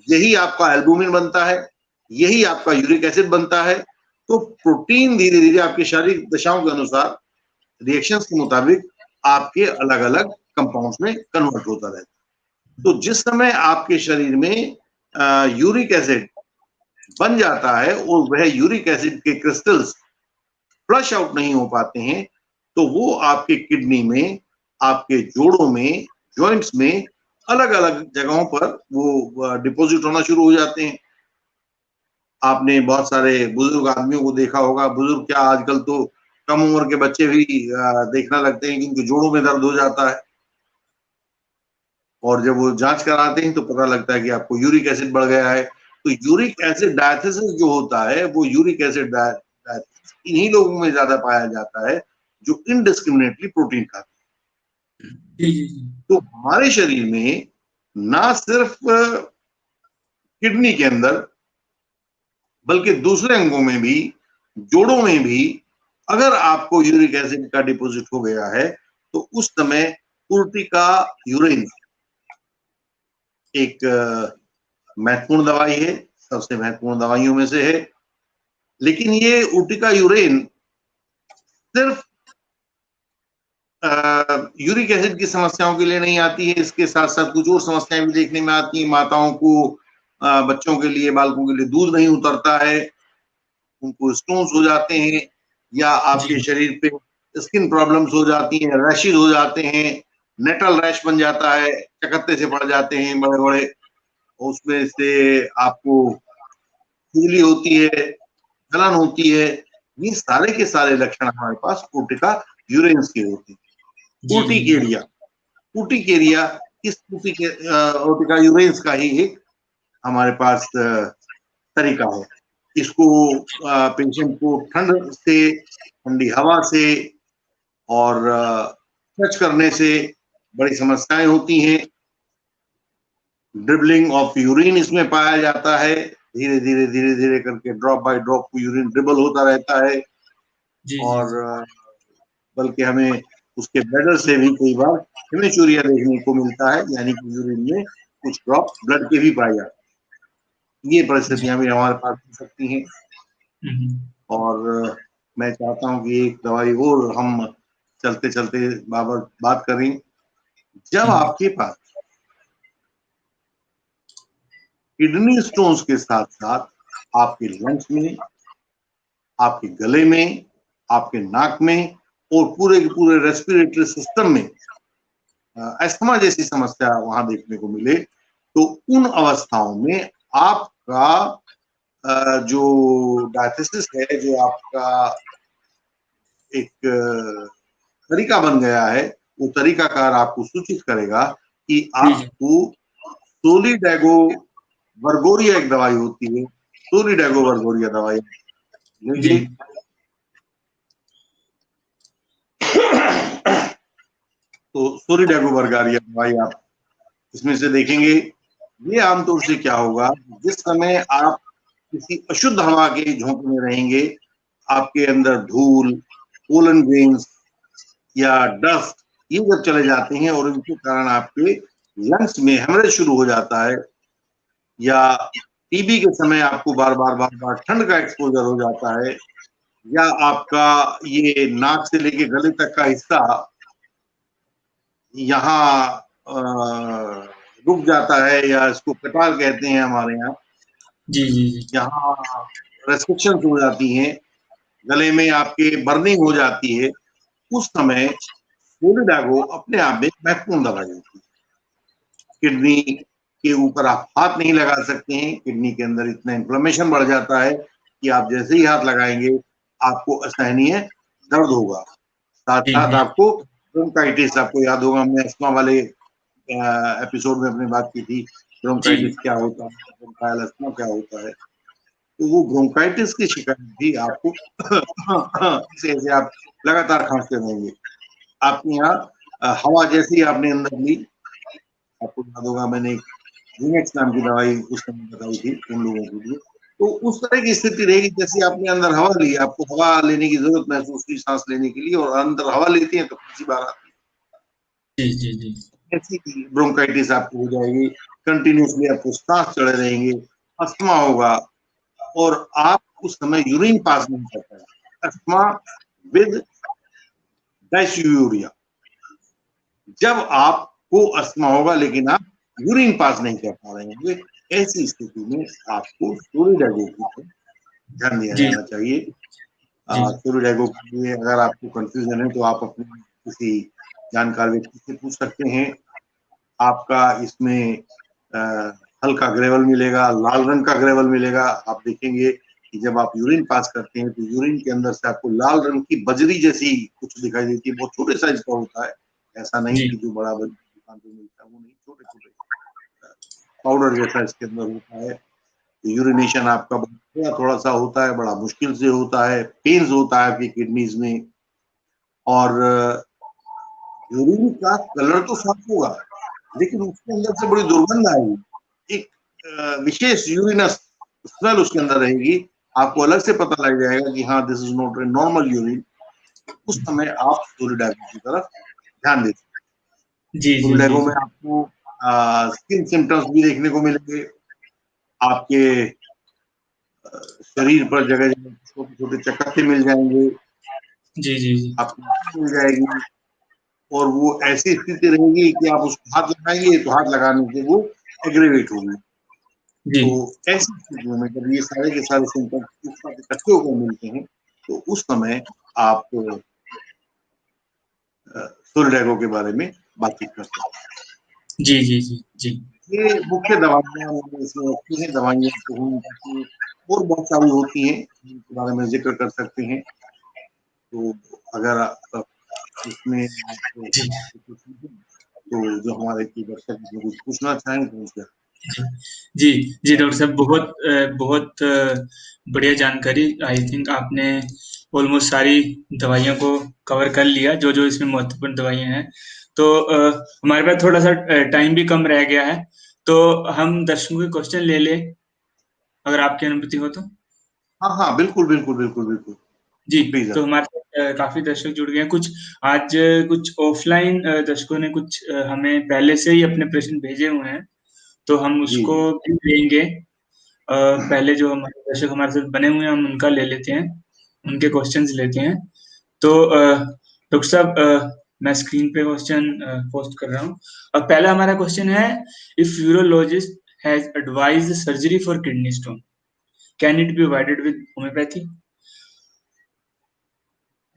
यही आपका एल्बुमिन बनता है, यही आपका यूरिक एसिड बनता है। तो प्रोटीन धीरे धीरे आपके शारीरिक दशाओं के अनुसार, रिएक्शंस के मुताबिक आपके अलग अलग कंपाउंड्स में कन्वर्ट होता रहता है। तो जिस समय आपके शरीर में यूरिक एसिड बन जाता है और वह यूरिक एसिड के क्रिस्टल्स फ्लश आउट नहीं हो पाते हैं, तो वो आपके किडनी में, आपके जोड़ों में, जॉइंट्स में, अलग अलग जगहों पर वो डिपॉजिट होना शुरू हो जाते हैं। आपने बहुत सारे बुजुर्ग आदमियों को देखा होगा, बुजुर्ग क्या, आजकल तो कम उम्र के बच्चे भी देखना लगते हैं कि उनके जोड़ों में दर्द हो जाता है, और जब वो जांच कराते हैं तो पता लगता है कि आपको यूरिक एसिड बढ़ गया है। तो यूरिक एसिड डायथिसिस जो होता है, वो यूरिक एसिड डायथिसिस इन्हीं लोगों में ज्यादा पाया जाता है जो इनडिस्क्रिमिनेटली प्रोटीन खाते हैं। जी जी जी। तो हमारे शरीर में ना सिर्फ किडनी के अंदर, बल्कि दूसरे अंगों में भी, जोड़ों में भी, अगर आपको यूरिक एसिड का डिपॉजिट हो गया है, तो उस समय उर्टिका यूरिन एक महत्वपूर्ण दवाई है, सबसे महत्वपूर्ण दवाइयों में से है। लेकिन ये उर्टिका यूरिन सिर्फ यूरिक एसिड की समस्याओं के लिए नहीं आती है, इसके साथ साथ कुछ और समस्याएं भी देखने में आती हैं। माताओं को बच्चों के लिए, बालकों के लिए दूध नहीं उतरता है, उनको स्टोन्स हो जाते हैं, या आपके जी शरीर पे स्किन प्रॉब्लम्स हो जाती हैं, रैशेज हो जाते हैं, नेटल रैश बन जाता है, चकत्ते से पड़ जाते हैं बड़े बड़े, उसमें से आपको खुजली होती है, जलन होती है। ये सारे के सारे लक्षण हमारे पास उर्टिका यूरेंस के होते हैं। जी जी जी। उर्टिकेरिया, उर्टिकेरिया इस उर्टिका यूरेंस का ही एक हमारे पास तरीका है। इसको पेशेंट को ठंड से, ठंडी हवा से और टच करने से बड़ी समस्याएं होती हैं। ड्रिबलिंग ऑफ यूरिन इसमें पाया जाता है, धीरे धीरे धीरे धीरे करके drop by drop urine dribble होता रहता है, जी जी और जी। बल्कि हमें उसके ब्लडर से भी कई बार हेमेचूरिया देखने को मिलता है, यानी कि यूरिन में कुछ ड्रॉप ब्लड के भी पाए जाते हैं। ये जी। परिस्थितियां भी हमारे पास हो सकती हैं। हम्म। और मैं चाहता हूं कि एक दवाई और हम चलते चलते बाबत बात करें। जब जी आपके पास किडनी स्टोन्स के साथ साथ आपके लंग्स में, आपके गले में, आपके नाक में और पूरे के पूरे रेस्पिरेटरी सिस्टम में अस्थमा जैसी समस्या वहां देखने को मिले, तो उन अवस्थाओं में आपका जो डायथिसिस है, जो आपका एक तरीका बन गया है, वो तरीकाकार आपको सूचित करेगा कि जी जी आपको सोलिडेगो वर्गोरिया एक दवाई होती है, सोलिडेगो वर्गोरिया दवाई जी। लेंगे। तो सोलिडेगो वर्गोरिया दवाई आप इसमें से देखेंगे। ये आमतौर से क्या होगा, जिस समय आप किसी अशुद्ध हवा के झोंके में रहेंगे, आपके अंदर धूल, पोलन ग्रेन्स या डस्ट ये जब चले जाते हैं और इनके कारण आपके लंग्स में हेमरेज शुरू हो जाता है, या टीबी के समय आपको बार बार बार बार ठंड का एक्सपोजर हो जाता है, या आपका ये नाक से लेके गले तक का हिस्सा यहाँ रुक जाता है, या इसको कटार कहते हैं हमारे यहाँ, जी जी जी। यहाँ रेस्ट्रिक्शन हो जाती हैं, गले में आपके बर्निंग हो जाती है, उस समय सोलिडागो अपने आप में महत्वपूर्ण दवाई होती है। किडनी के ऊपर आप हाथ नहीं लगा सकते हैं, किडनी के अंदर इतना इन्फ्लेमेशन बढ़ जाता है कि आप जैसे ही हाथ लगाएंगे आपको असहनीय दर्द होगा। साथ जी साथ जी आपको ब्रोंकाइटिस, आपको याद होगा हमने अस्थमा वाले एपिसोड में अपनी बात की थी, जी। ब्रोंकाइटिस क्या होता है, ब्रोंकाइल अस्थमा क्या होता है। तो वो ब्रोंकाइटिस की शिकायत भी आपको इसे ऐसे आप लगातार खांसते रहेंगे, आपके यहाँ हवा जैसी आपने अंदर ली, आपको याद होगा मैंने जिनेक्स नाम की दवाई उस समय बताई थी उन लोगों के लिए। तो उस तरह की स्थिति रहेगी जैसे आपने अंदर हवा ली, आपको हवा लेने की जरूरत महसूस की सांस लेने के लिए, और अंदर हवा लेती है तो किसी बार आती जी जी जी। है, ऐसी ब्रोंकाइटिस आपको हो जाएगी। कंटिन्यूसली आपको सांस चढ़े रहेंगे, अस्थमा होगा, और आप उस समय यूरिन पास नहीं कर पाएंगे। अस्थमा विद डायस्यूरिया, जब आपको अस्थमा होगा लेकिन आप यूरिन पास नहीं कर पा रहे होंगे, ऐसी स्थिति में आपको सोलिडागो की तरफ ध्यान दिया जी जाना चाहिए। जी सोलिडागो के लिए अगर आपको कंफ्यूजन है तो आप अपने किसी जानकार व्यक्ति से पूछ सकते हैं। आपका इसमें हल्का ग्रेवल मिलेगा, लाल रंग का ग्रेवल मिलेगा। आप देखेंगे कि जब आप यूरिन पास करते हैं तो यूरिन के अंदर से आपको लाल रंग की बजरी जैसी कुछ दिखाई देती है। बहुत छोटे साइज का होता है, ऐसा नहीं जी कि जो बड़ा दुकान पे मिलता है वो नहीं, छोटे छोटे पाउडर जैसा इसके अंदर होता है। यूरिनेशन आपका थोड़ा थोड़ा सा होता है, बड़ा मुश्किल से होता है, पेन्स होता है आपकी किडनीज में। और यूरिन का कलर तो साफ होगा लेकिन उसके अंदर से बड़ी दुर्गंध आएगी, एक विशेष यूरिनस स्मेल उसके अंदर रहेगी। आपको अलग से पता लग जाएगा कि हाँ this is not a normal urine. उस समय आप सोलिडागो की तरफ ध्यान दें। जी जी जी सोलिडागो जी में आपको स्किन सिम्टम्स भी देखने को मिलेंगे। आपके शरीर पर जगह जगह छोटे छोटे चकत्ते मिल जाएंगे, जी जी जी आपको मिल जाएगी। और वो ऐसी स्थिति रहेगी कि आप उसको हाथ लगाएंगे तो हाथ लगाने से वो एग्रेवेट होगी। जी तो ऐसी स्थितियों में जब ये सारे के सारे सिम्टम्स एक साथ इकट्ठे होकर मिलते हैं तो उस समय आप सोलिडागो के बारे में बातचीत कर सकते हैं। जी जी जी जी ये मुख्य दवाइयाँ मैंने इसमें रखी हैं। दवाइयाँ तो होम्योपैथी और बहुत सारी होती हैं जिनके बारे में जिक्र कर सकते हैं। तो अगर आप इसमें आपको जी तो जो हमारे की दर्शक इसमें कुछ पूछना चाहें तो उसका जी जी डॉक्टर साहब, बहुत बहुत बढ़िया जानकारी। आई थिंक आपने ऑलमोस्ट सारी दवाइयों को कवर कर लिया, जो जो इसमें महत्वपूर्ण दवाइयां हैं। तो हमारे पास थोड़ा सा टाइम भी कम रह गया है, तो हम दर्शकों के क्वेश्चन ले ले, अगर आपकी अनुमति हो तो। हाँ हाँ बिल्कुल बिल्कुल बिल्कुल बिल्कुल जी, प्लीज। तो हमारे साथ काफ़ी दर्शक जुड़ गए हैं। कुछ आज कुछ ऑफ़लाइन दर्शकों ने कुछ हमें पहले से ही अपने प्रश्न भेजे हुए हैं, तो हम जी उसको भी लेंगे। पहले जो हमारे दर्शक हमारे साथ बने हुए हैं, हम उनका ले लेते हैं, उनके क्वेश्चन्स लेते हैं। तो डॉक्टर साहब, मैं स्क्रीन पे क्वेश्चन पोस्ट कर रहा हूँ। पहला हमारा क्वेश्चन है, if urologist has advised surgery for kidney stone, can it be avoided with homeopathy?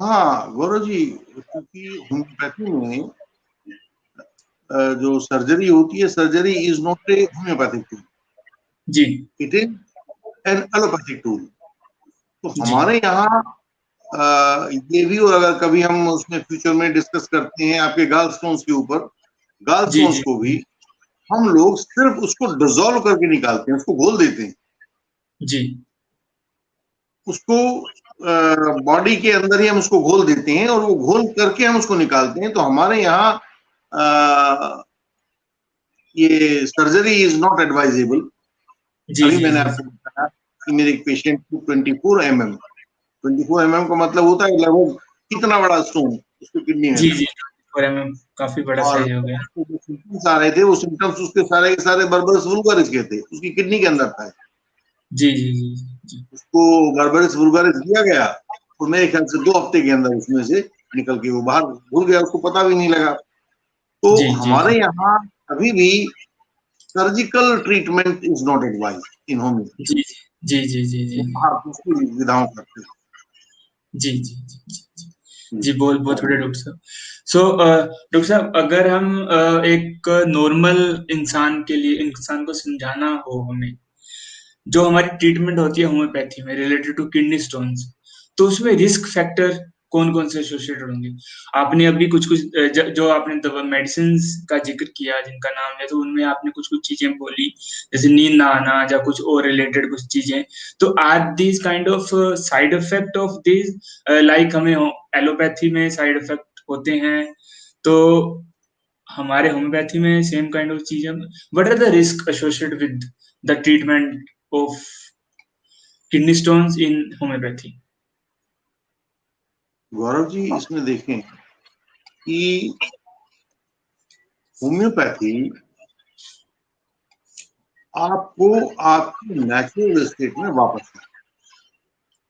हाँ गौरव जी, क्योंकि होम्योपैथी में जो सर्जरी होती है, surgery is not a homeopathic tool, जी, it is an allopathic tool. तो जी। हमारे यहाँ ये भी, और अगर कभी हम उसमें फ्यूचर में डिस्कस करते हैं आपके गाल स्टोन्स के ऊपर, गाल जी, स्टोन्स जी। को भी हम लोग सिर्फ उसको डिसॉल्व करके निकालते हैं, उसको घोल देते हैं। जी। उसको बॉडी के अंदर ही हम उसको घोल देते हैं और वो घोल करके हम उसको निकालते हैं। तो हमारे यहाँ ये सर्जरी इज नॉट एडवाइजेबल। जी, अभी जी, मैंने जी। आपको बताया कि मेरे एक पेशेंट को 24 mm, 24 mm का मतलब होता है लगभग इतना बड़ा स्टोन उसकी किडनी में जी, था। जी। और एमएम काफ़ी बड़ा और साइज़ हो गया। उसको जो सिम्टम्स आ रहे थे वो सिम्टम्स उसके सारे के सारे बर्बरस वुल्गारिस के थे, उसकी किडनी के अंदर था। जी, जी, जी, जी। उसको बर्बरस वुल्गारिस दिया गया और मेरे ख्याल से 2 हफ्ते के अंदर उसमें से निकल के वो बाहर भूल गया, उसको पता भी नहीं लगा। तो जी, जी, जी। हमारे यहाँ अभी भी surgical treatment is not advise in homeopathy. जी, जी, जी, जी, जी। वो बाहर दूसरी विधाओं करते हैं। जी, जी, जी, जी, जी। जी जी, बहुत बहुत बढ़िया डॉक्टर साहब। सो डॉक्टर साहब, अगर हम एक नॉर्मल इंसान को समझाना हो हमें, जो हमारी ट्रीटमेंट होती है होम्योपैथी में रिलेटेड टू किडनी स्टोन्स, तो उसमें रिस्क फैक्टर कौन-कौन से एसोसिएटेड होंगे? आपने अभी कुछ-कुछ जो आपने दवा मेडिसिन्स का ज़िक्र किया जिनका नाम है, तो उनमें आपने कुछ-कुछ चीज़ें बोली, जैसे नींद ना आना या कुछ और रिलेटेड कुछ चीज़ें। तो are these kind of side effect of these, like हमें हो एलोपैथी में साइड इफेक्ट होते हैं, तो हमारे होम्योपैथी में सेम काइंड ऑफ चीज़ें। What are the risk associated with the treatment of kidney stones in homeopathy? Gaurav ji, इसमें देखें कि होम्योपैथी आपको आपकी नेचुरल स्टेट में वापस लाए।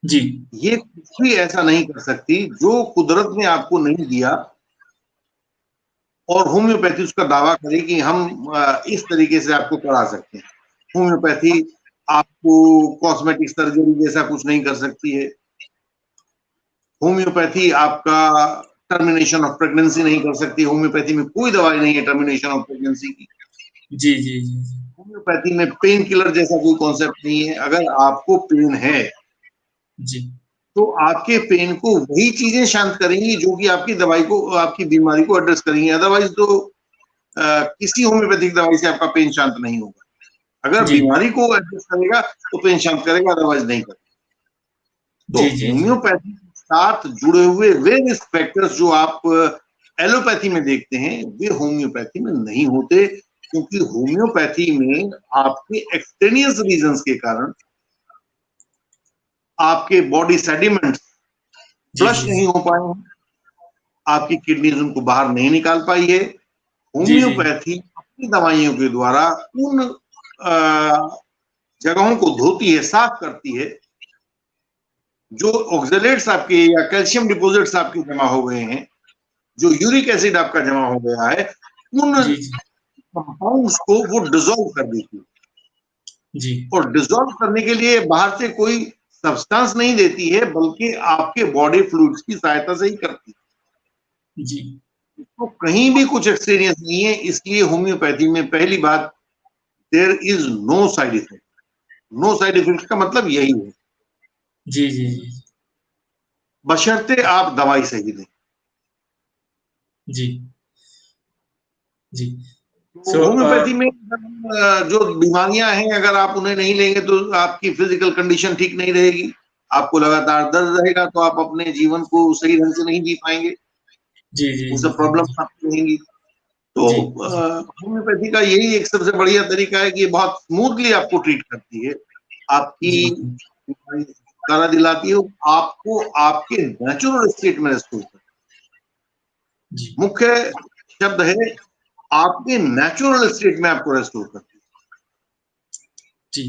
जी, ये कुछ भी ऐसा नहीं कर सकती जो कुदरत ने आपको नहीं दिया और होम्योपैथी उसका दावा करे कि हम इस तरीके से आपको करा सकते हैं। होम्योपैथी आपको कॉस्मेटिक सर्जरी जैसा कुछ नहीं कर सकती है। होम्योपैथी आपका टर्मिनेशन ऑफ प्रेगनेंसी नहीं कर सकती। होम्योपैथी में कोई दवाई नहीं है टर्मिनेशन ऑफ प्रेगनेंसी की। जी जी जी होम्योपैथी में पेन किलर जैसा कोई कॉन्सेप्ट नहीं है। अगर आपको पेन है जी तो आपके पेन को वही चीजें शांत करेंगी जो कि आपकी दवाई को, आपकी बीमारी को एड्रेस करेंगी। अदरवाइज तो किसी होम्योपैथिक दवाई से आपका पेन शांत नहीं होगा। अगर जी बीमारी को एड्रेस करेगा तो पेन शांत करेगा, अदरवाइज नहीं करेगा। तो जी जी जी होम्योपैथी के साथ जुड़े हुए वेरियस फैक्टर्स जो आप एलोपैथी में देखते हैं वे होम्योपैथी में नहीं होते, क्योंकि होम्योपैथी में आपके एक्सटेनियस रीजंस के कारण आपके बॉडी सेडिमेंट्स जी फ्लश जी नहीं हो पाए हैं, आपकी किडनीज उनको बाहर नहीं निकाल पाई है। जी जी होम्योपैथी अपनी दवाइयों के द्वारा उन जगहों को धोती है, साफ करती है, जो ऑक्सलेट्स आपके या कैल्शियम डिपोजिट्स आपके जमा हो गए हैं, जो यूरिक एसिड आपका जमा हो गया है, उन जी कंपाउंड्स को वो डिसॉल्व कर देती है। जी और डिसॉल्व करने के लिए बाहर से कोई सब्सटेंस नहीं देती है, बल्कि आपके बॉडी फ्लूइड्स की सहायता से ही करती है। जी तो कहीं भी कुछ एक्सपीरियंस नहीं है, इसलिए होम्योपैथी में पहली बात, there is no side effect. No side effect का मतलब यही है, जी जी जी बशर्ते आप दवाई सही दें। जी जी तो सो होम्योपैथी में जो बीमारियां हैं, अगर आप उन्हें नहीं लेंगे तो आपकी फिजिकल कंडीशन ठीक नहीं रहेगी, आपको लगातार दर्द रहेगा, तो आप अपने जीवन को सही ढंग से नहीं जी पाएंगे, जी जी वो जी सब प्रॉब्लम जी आपकी रहेंगी। तो जी होम्योपैथी का यही एक सबसे बढ़िया तरीका है कि ये बहुत स्मूथली आपको ट्रीट करती है, आपकी जी बीमारी से छुटकारा दिलाती है, आपको आपके नेचुरल स्टेट में रेस्टोर करती जी है। मुख्य शब्द है आपके नेचुरल स्टेट में आपको रेस्टोर करती जी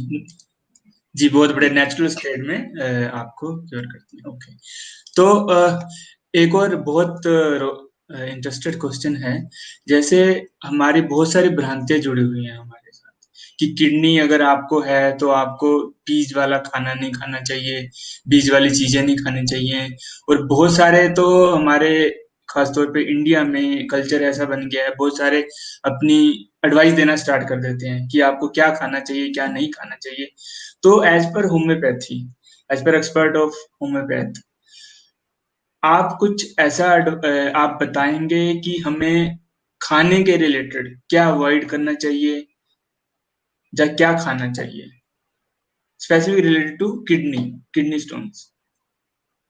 जी बहुत बड़े है। नेचुरल स्टेट में आपको क्योर करती है। ओके, तो एक और बहुत इंटरेस्टेड क्वेश्चन है। जैसे हमारी बहुत सारी भ्रांतियां जुड़ी हुई हैं हमारे साथ कि किडनी अगर आपको है तो आपको बीज वाला खाना नहीं खाना चाहिए, बीज वाली चीजें नहीं खानी चाहिए। और बहुत सारे तो हमारे खासतौर पे इंडिया में कल्चर ऐसा बन गया है, बहुत सारे अपनी एडवाइस देना स्टार्ट कर देते हैं कि आपको क्या खाना चाहिए क्या नहीं खाना चाहिए। तो as per homeopathy, as per expert of homeopath, आप कुछ ऐसा आप बताएंगे कि हमें खाने के रिलेटेड क्या अवॉइड करना चाहिए या क्या खाना चाहिए, specific related to kidney stones.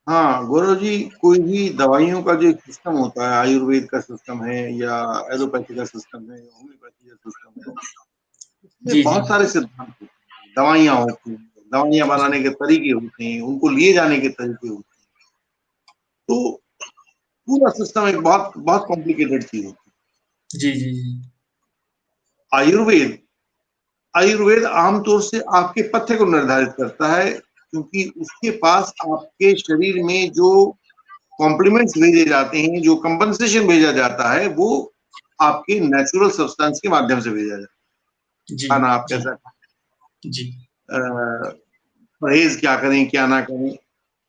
हाँ गौरव जी, कोई भी दवाइयों का जो सिस्टम होता है, आयुर्वेद का सिस्टम है या एलोपैथी का सिस्टम है या होम्योपैथी का सिस्टम है, इसमें जी जी बहुत सारे सिद्धांत होते हैं, दवाइयाँ होती हैं, दवाइयाँ जी बनाने के तरीके होते हैं, उनको लिए जाने के तरीके होते हैं। तो पूरा सिस्टम एक बहुत बहुत कॉम्प्लिकेटेड चीज होती जी जी जी है। आयुर्वेद आयुर्वेद आमतौर से आपके पथ्य को निर्धारित करता है, क्योंकि उसके पास आपके शरीर में जो कॉम्प्लीमेंट्स भेजे जाते हैं, जो कंपनसेशन भेजा जाता है, वो आपके नेचुरल सब्सटेंस के माध्यम से भेजा जाता जी है। खाना आप जी कैसा, जी परहेज क्या करें क्या ना करें,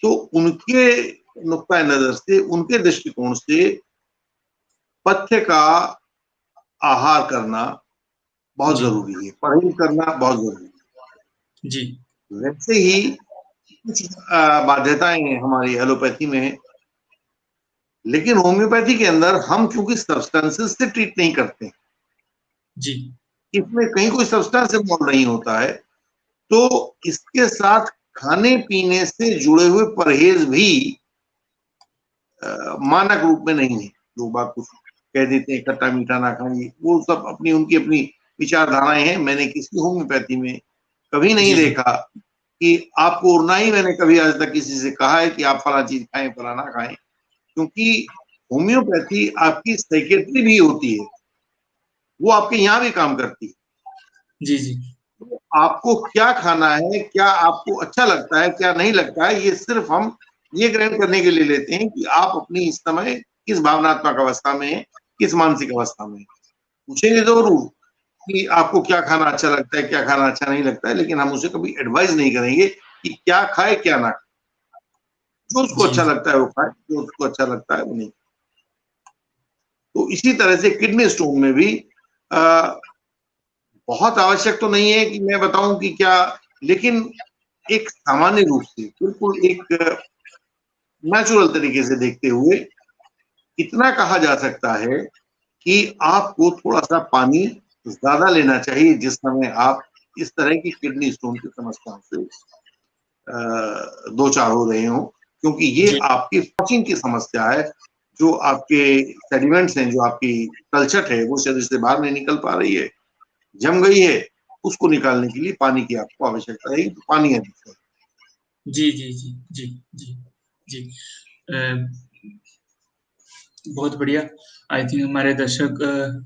तो उनके नुक्ता नजर से, उनके दृष्टिकोण से पथ्य का आहार करना बहुत जी जरूरी है, परहेज करना बहुत जरूरी जी है। वैसे ही कुछ बाध्यताएं हैं हमारी एलोपैथी में है, लेकिन होम्योपैथी के अंदर हम क्योंकि सब्सटेंसेस से ट्रीट नहीं करते, जी इसमें कहीं कोई सब्सटेंस इन्वॉल्व नहीं होता है, तो इसके साथ खाने पीने से जुड़े हुए परहेज भी मानक रूप में नहीं है। लोग बात कुछ कह देते हैं खट्टा मीठा ना खाइए, वो सब अपनी उनकी अपनी विचारधाराएं हैं। मैंने किसी होम्योपैथी में कभी नहीं जी जी देखा कि आपको, और ना ही मैंने कभी आज तक किसी से कहा है कि आप फला चीज खाएं फला ना खाएं, क्योंकि होम्योपैथी आपकी साइकेट्री भी होती है, वो आपके यहाँ भी काम करती है। जी जी तो आपको क्या खाना है, क्या आपको अच्छा लगता है क्या नहीं लगता है, ये सिर्फ हम ये ग्रहण करने के लिए लेते हैं कि आप अपनी इस समय किस भावनात्मक अवस्था में है, किस मानसिक अवस्था में है। पूछेंगे जरूर कि आपको क्या खाना अच्छा लगता है क्या खाना अच्छा नहीं लगता है, लेकिन हम उसे कभी एडवाइस नहीं करेंगे कि क्या खाए क्या ना खाए। जो उसको जी अच्छा लगता है वो खाए, जो उसको अच्छा लगता है वो नहीं। तो इसी तरह से किडनी स्टोन में भी बहुत आवश्यक तो नहीं है कि मैं बताऊं कि क्या, लेकिन एक सामान्य रूप से बिल्कुल एक नेचुरल तरीके से देखते हुए इतना कहा जा सकता है कि आपको थोड़ा सा पानी ज्यादा लेना चाहिए जिस समय आप इस तरह की किडनी स्टोन की समस्याओं से दो चार हो रहे हो, क्योंकि ये जी आपकी फ्लशिंग की समस्या है। जो आपके सेडिमेंट्स हैं, जो आपकी तलछट है, वो शरीर से बाहर नहीं निकल पा रही है, जम गई है, उसको निकालने के लिए पानी की आपको आवश्यकता है, तो पानी है। जी जी जी जी जी जी। अ, बहुत बढ़िया। आई थिंक हमारे दर्शक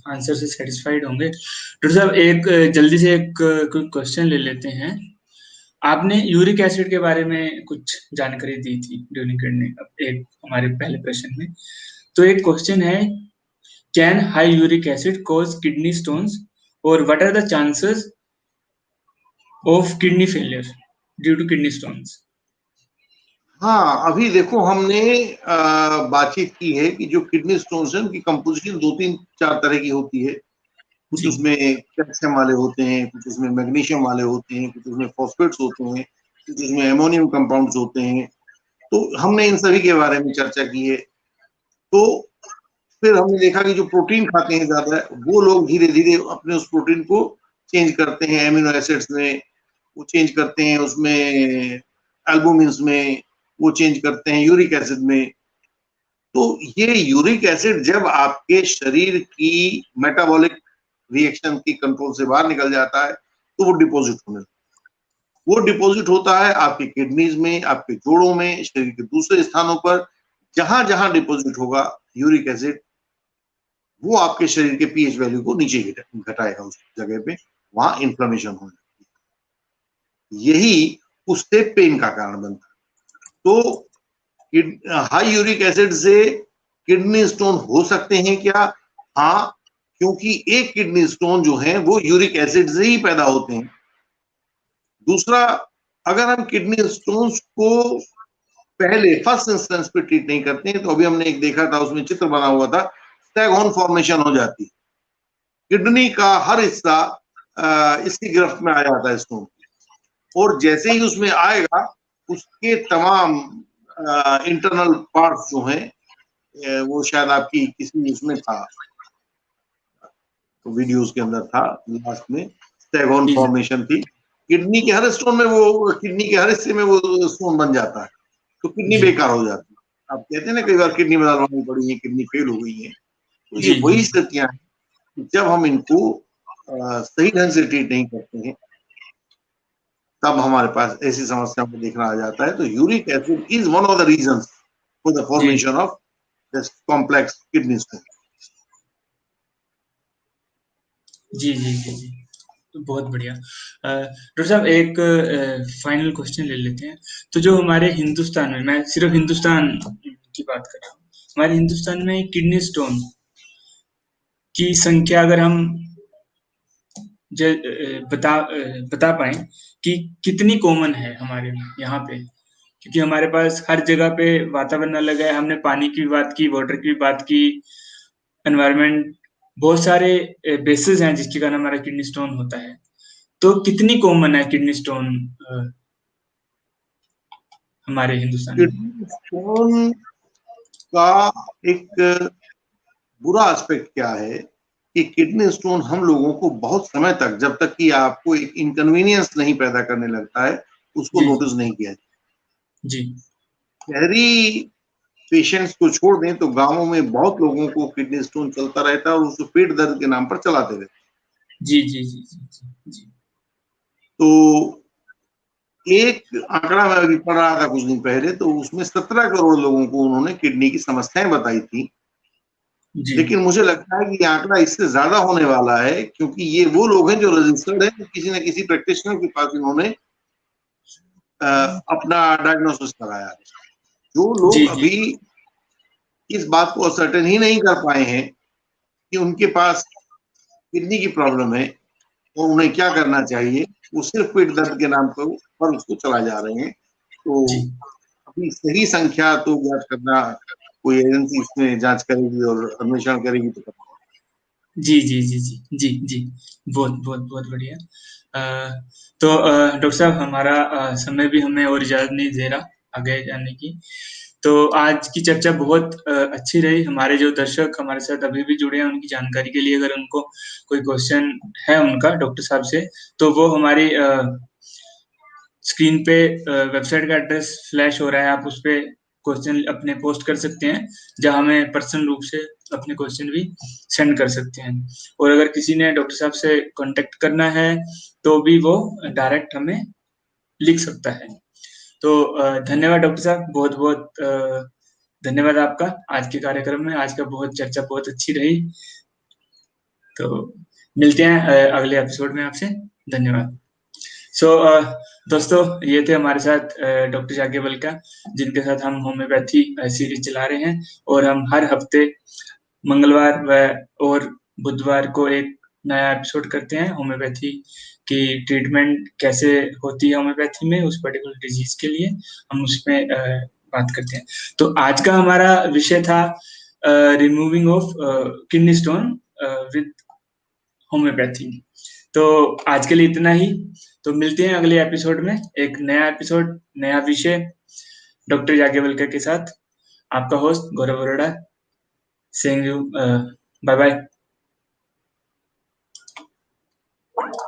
आंसर से सेटिस्फाइड होंगे। डॉक्टर साहब, एक जल्दी से एक क्विक क्वेश्चन ले लेते हैं। आपने यूरिक एसिड के बारे में कुछ जानकारी दी थी ड्यूरिंग किडनी, एक हमारे पहले प्रश्न में। तो एक क्वेश्चन है, can high uric acid cause kidney stones, और what are the chances of kidney failure due to kidney stones? हाँ, अभी देखो हमने बातचीत की है कि जो किडनी स्टोन्स हैं उनकी कंपोजिशन दो तीन चार तरह की होती है। कुछ जी उसमें कैल्शियम वाले होते हैं, कुछ उसमें मैग्नीशियम वाले होते हैं, कुछ उसमें फॉस्फेट्स होते हैं, कुछ उसमें एमोनियम कंपाउंड्स होते हैं। तो हमने इन सभी के बारे में चर्चा की है। तो फिर हमने देखा कि जो प्रोटीन खाते हैं ज्यादा, वो लोग धीरे धीरे अपने उस प्रोटीन को चेंज करते हैं एमिनो एसिड्स में, वो चेंज करते हैं उसमें एल्बुमिन में, वो चेंज करते हैं यूरिक एसिड में। तो ये यूरिक एसिड जब आपके शरीर की मेटाबॉलिक रिएक्शन की कंट्रोल से बाहर निकल जाता है तो वो डिपॉजिट होने लगता है। वो डिपॉजिट होता है आपकी किडनीज में, आपके जोड़ों में, शरीर के दूसरे स्थानों पर। जहां जहां डिपॉजिट होगा यूरिक एसिड, वो आपके शरीर के पीएच वैल्यू को नीचे घटाएगा उस जगह पे, वहां इन्फ्लेमेशन होने लगती है। यही उससे पेन का कारण बनता है। तो हाई यूरिक एसिड से किडनी स्टोन हो सकते हैं क्या? हाँ, क्योंकि एक किडनी स्टोन जो है वो यूरिक एसिड से ही पैदा होते हैं। दूसरा, अगर हम किडनी स्टोन्स को पहले फर्स्ट इंस्टेंस पे ट्रीट नहीं करते हैं, तो अभी हमने एक देखा था, उसमें चित्र बना हुआ था, स्टैगहोर्न फॉर्मेशन हो जाती है, किडनी का हर हिस्सा इसकी गिरफ्त में आ जाता है स्टोन। और जैसे ही उसमें आएगा, उसके तमाम इंटरनल पार्ट्स जो हैं, वो शायद आपकी किसी उसमें था, तो वीडियोस के अंदर था, लास्ट में स्टैगहोर्न जी सर। फॉर्मेशन थी। किडनी के हर स्टोन में वो, किडनी के हर हिस्से में वो स्टोन बन जाता है, तो किडनी जी बेकार हो जाती है। आप कहते हैं ना कई बार किडनी बदलवानी पड़ी है, किडनी फेल हो गई है, तो ये जी जी वही स्थितियां हैं। जब हम इनको सही ढंग से ट्रीट नहीं करते हैं, तब हमारे पास ऐसी समस्याओं को देखना आ जाता है। तो uric acid is one of the reasons for the जी formation of this complex kidney stone. जी जी जी जी। तो बहुत बढ़िया। डॉक्टर साहब, एक फाइनल क्वेश्चन ले लेते हैं। तो जो हमारे हिंदुस्तान में, मैं सिर्फ हिंदुस्तान की बात कर रहा हूँ, हमारे हिंदुस्तान में किडनी स्टोन की संख्या अगर हम बता पाए कि कितनी कॉमन है हमारे यहाँ पे, क्योंकि हमारे पास हर जगह पे वातावरण अलग है। हमने पानी की भी बात की, वाटर की भी बात की, एनवायरनमेंट, बहुत सारे बेसिस हैं जिसके कारण हमारा किडनी स्टोन होता है। तो कितनी कॉमन है किडनी स्टोन हमारे हिंदुस्तान में? किडनी स्टोन का एक बुरा एस्पेक्ट क्या है कि किडनी स्टोन हम लोगों को बहुत समय तक, जब तक कि आपको एक इनकन्वीनियंस नहीं पैदा करने लगता है, उसको जी नोटिस नहीं किया जाता। जी शहरी पेशेंट्स को छोड़ दें तो गांवों में बहुत लोगों को किडनी स्टोन चलता रहता है, और उसको पेट दर्द के नाम पर चलाते रहते हैं। जी जी जी जी जी जी तो एक आंकड़ा मैं अभी पढ़ रहा था कुछ दिन पहले, तो उसमें 17 करोड़ लोगों को उन्होंने किडनी की समस्याएं बताई थी। जी लेकिन मुझे लगता है कि ये आंकड़ा इससे ज्यादा होने वाला है, क्योंकि ये वो लोग हैं जो रजिस्टर्ड है, किसी न किसी प्रैक्टिशनर के पास इन्होंने अपना डायग्नोसिस कराया है। जो जी लोग जी अभी इस बात को असर्टेन ही नहीं कर पाए हैं कि उनके पास किडनी की प्रॉब्लम है और उन्हें क्या करना चाहिए, वो सिर्फ पेट दर्द के नाम पर उसको चला जा रहे हैं। तो जी अभी सही संख्या तो ज्ञात करना, कोई एजेंसी इसमें जांच करेगी और अन्वेषण करेगी तो पता। जी जी जी जी जी जी, बहुत बहुत बहुत बढ़िया। तो डॉक्टर साहब, हमारा समय भी हमें और इजाजत नहीं दे रहा आगे जाने की। तो आज की चर्चा बहुत अच्छी रही। हमारे जो दर्शक हमारे साथ अभी भी जुड़े हैं, उनकी जानकारी के लिए, अगर उनको कोई क्वेश्चन है उनका डॉक्टर साहब से, तो वो हमारी स्क्रीन पे वेबसाइट का एड्रेस फ्लैश हो रहा है, आप उस पे क्वेश्चन अपने पोस्ट कर सकते हैं, जहां हमें पर्सनल रूप से अपने क्वेश्चन भी सेंड कर सकते हैं। और अगर किसी ने डॉक्टर साहब से कांटेक्ट करना है, तो भी वो डायरेक्ट हमें लिख सकता है। तो धन्यवाद डॉक्टर साहब, बहुत-बहुत धन्यवाद आपका आज के कार्यक्रम में। आज का बहुत चर्चा बहुत अच्छी रही। तो मिलते हैं अगले एपिसोड में आपसे। धन्यवाद। सो दोस्तों, ये थे हमारे साथ डॉक्टर याज्ञवल्क्य, जिनके साथ हम होम्योपैथी सीरीज चला रहे हैं, और हम हर हफ्ते मंगलवार और बुधवार को एक नया एपिसोड करते हैं। होम्योपैथी की ट्रीटमेंट कैसे होती है होम्योपैथी में, उस पर्टिकुलर डिजीज के लिए हम उसमें बात करते हैं। तो आज का हमारा विषय था removing of kidney stone with homeopathy. तो आज के लिए इतना ही। तो मिलते हैं अगले एपिसोड में, एक नया एपिसोड, नया विषय, डॉक्टर याज्ञवल्क्य के साथ। आपका host Gaurav Arora, saying you bye bye.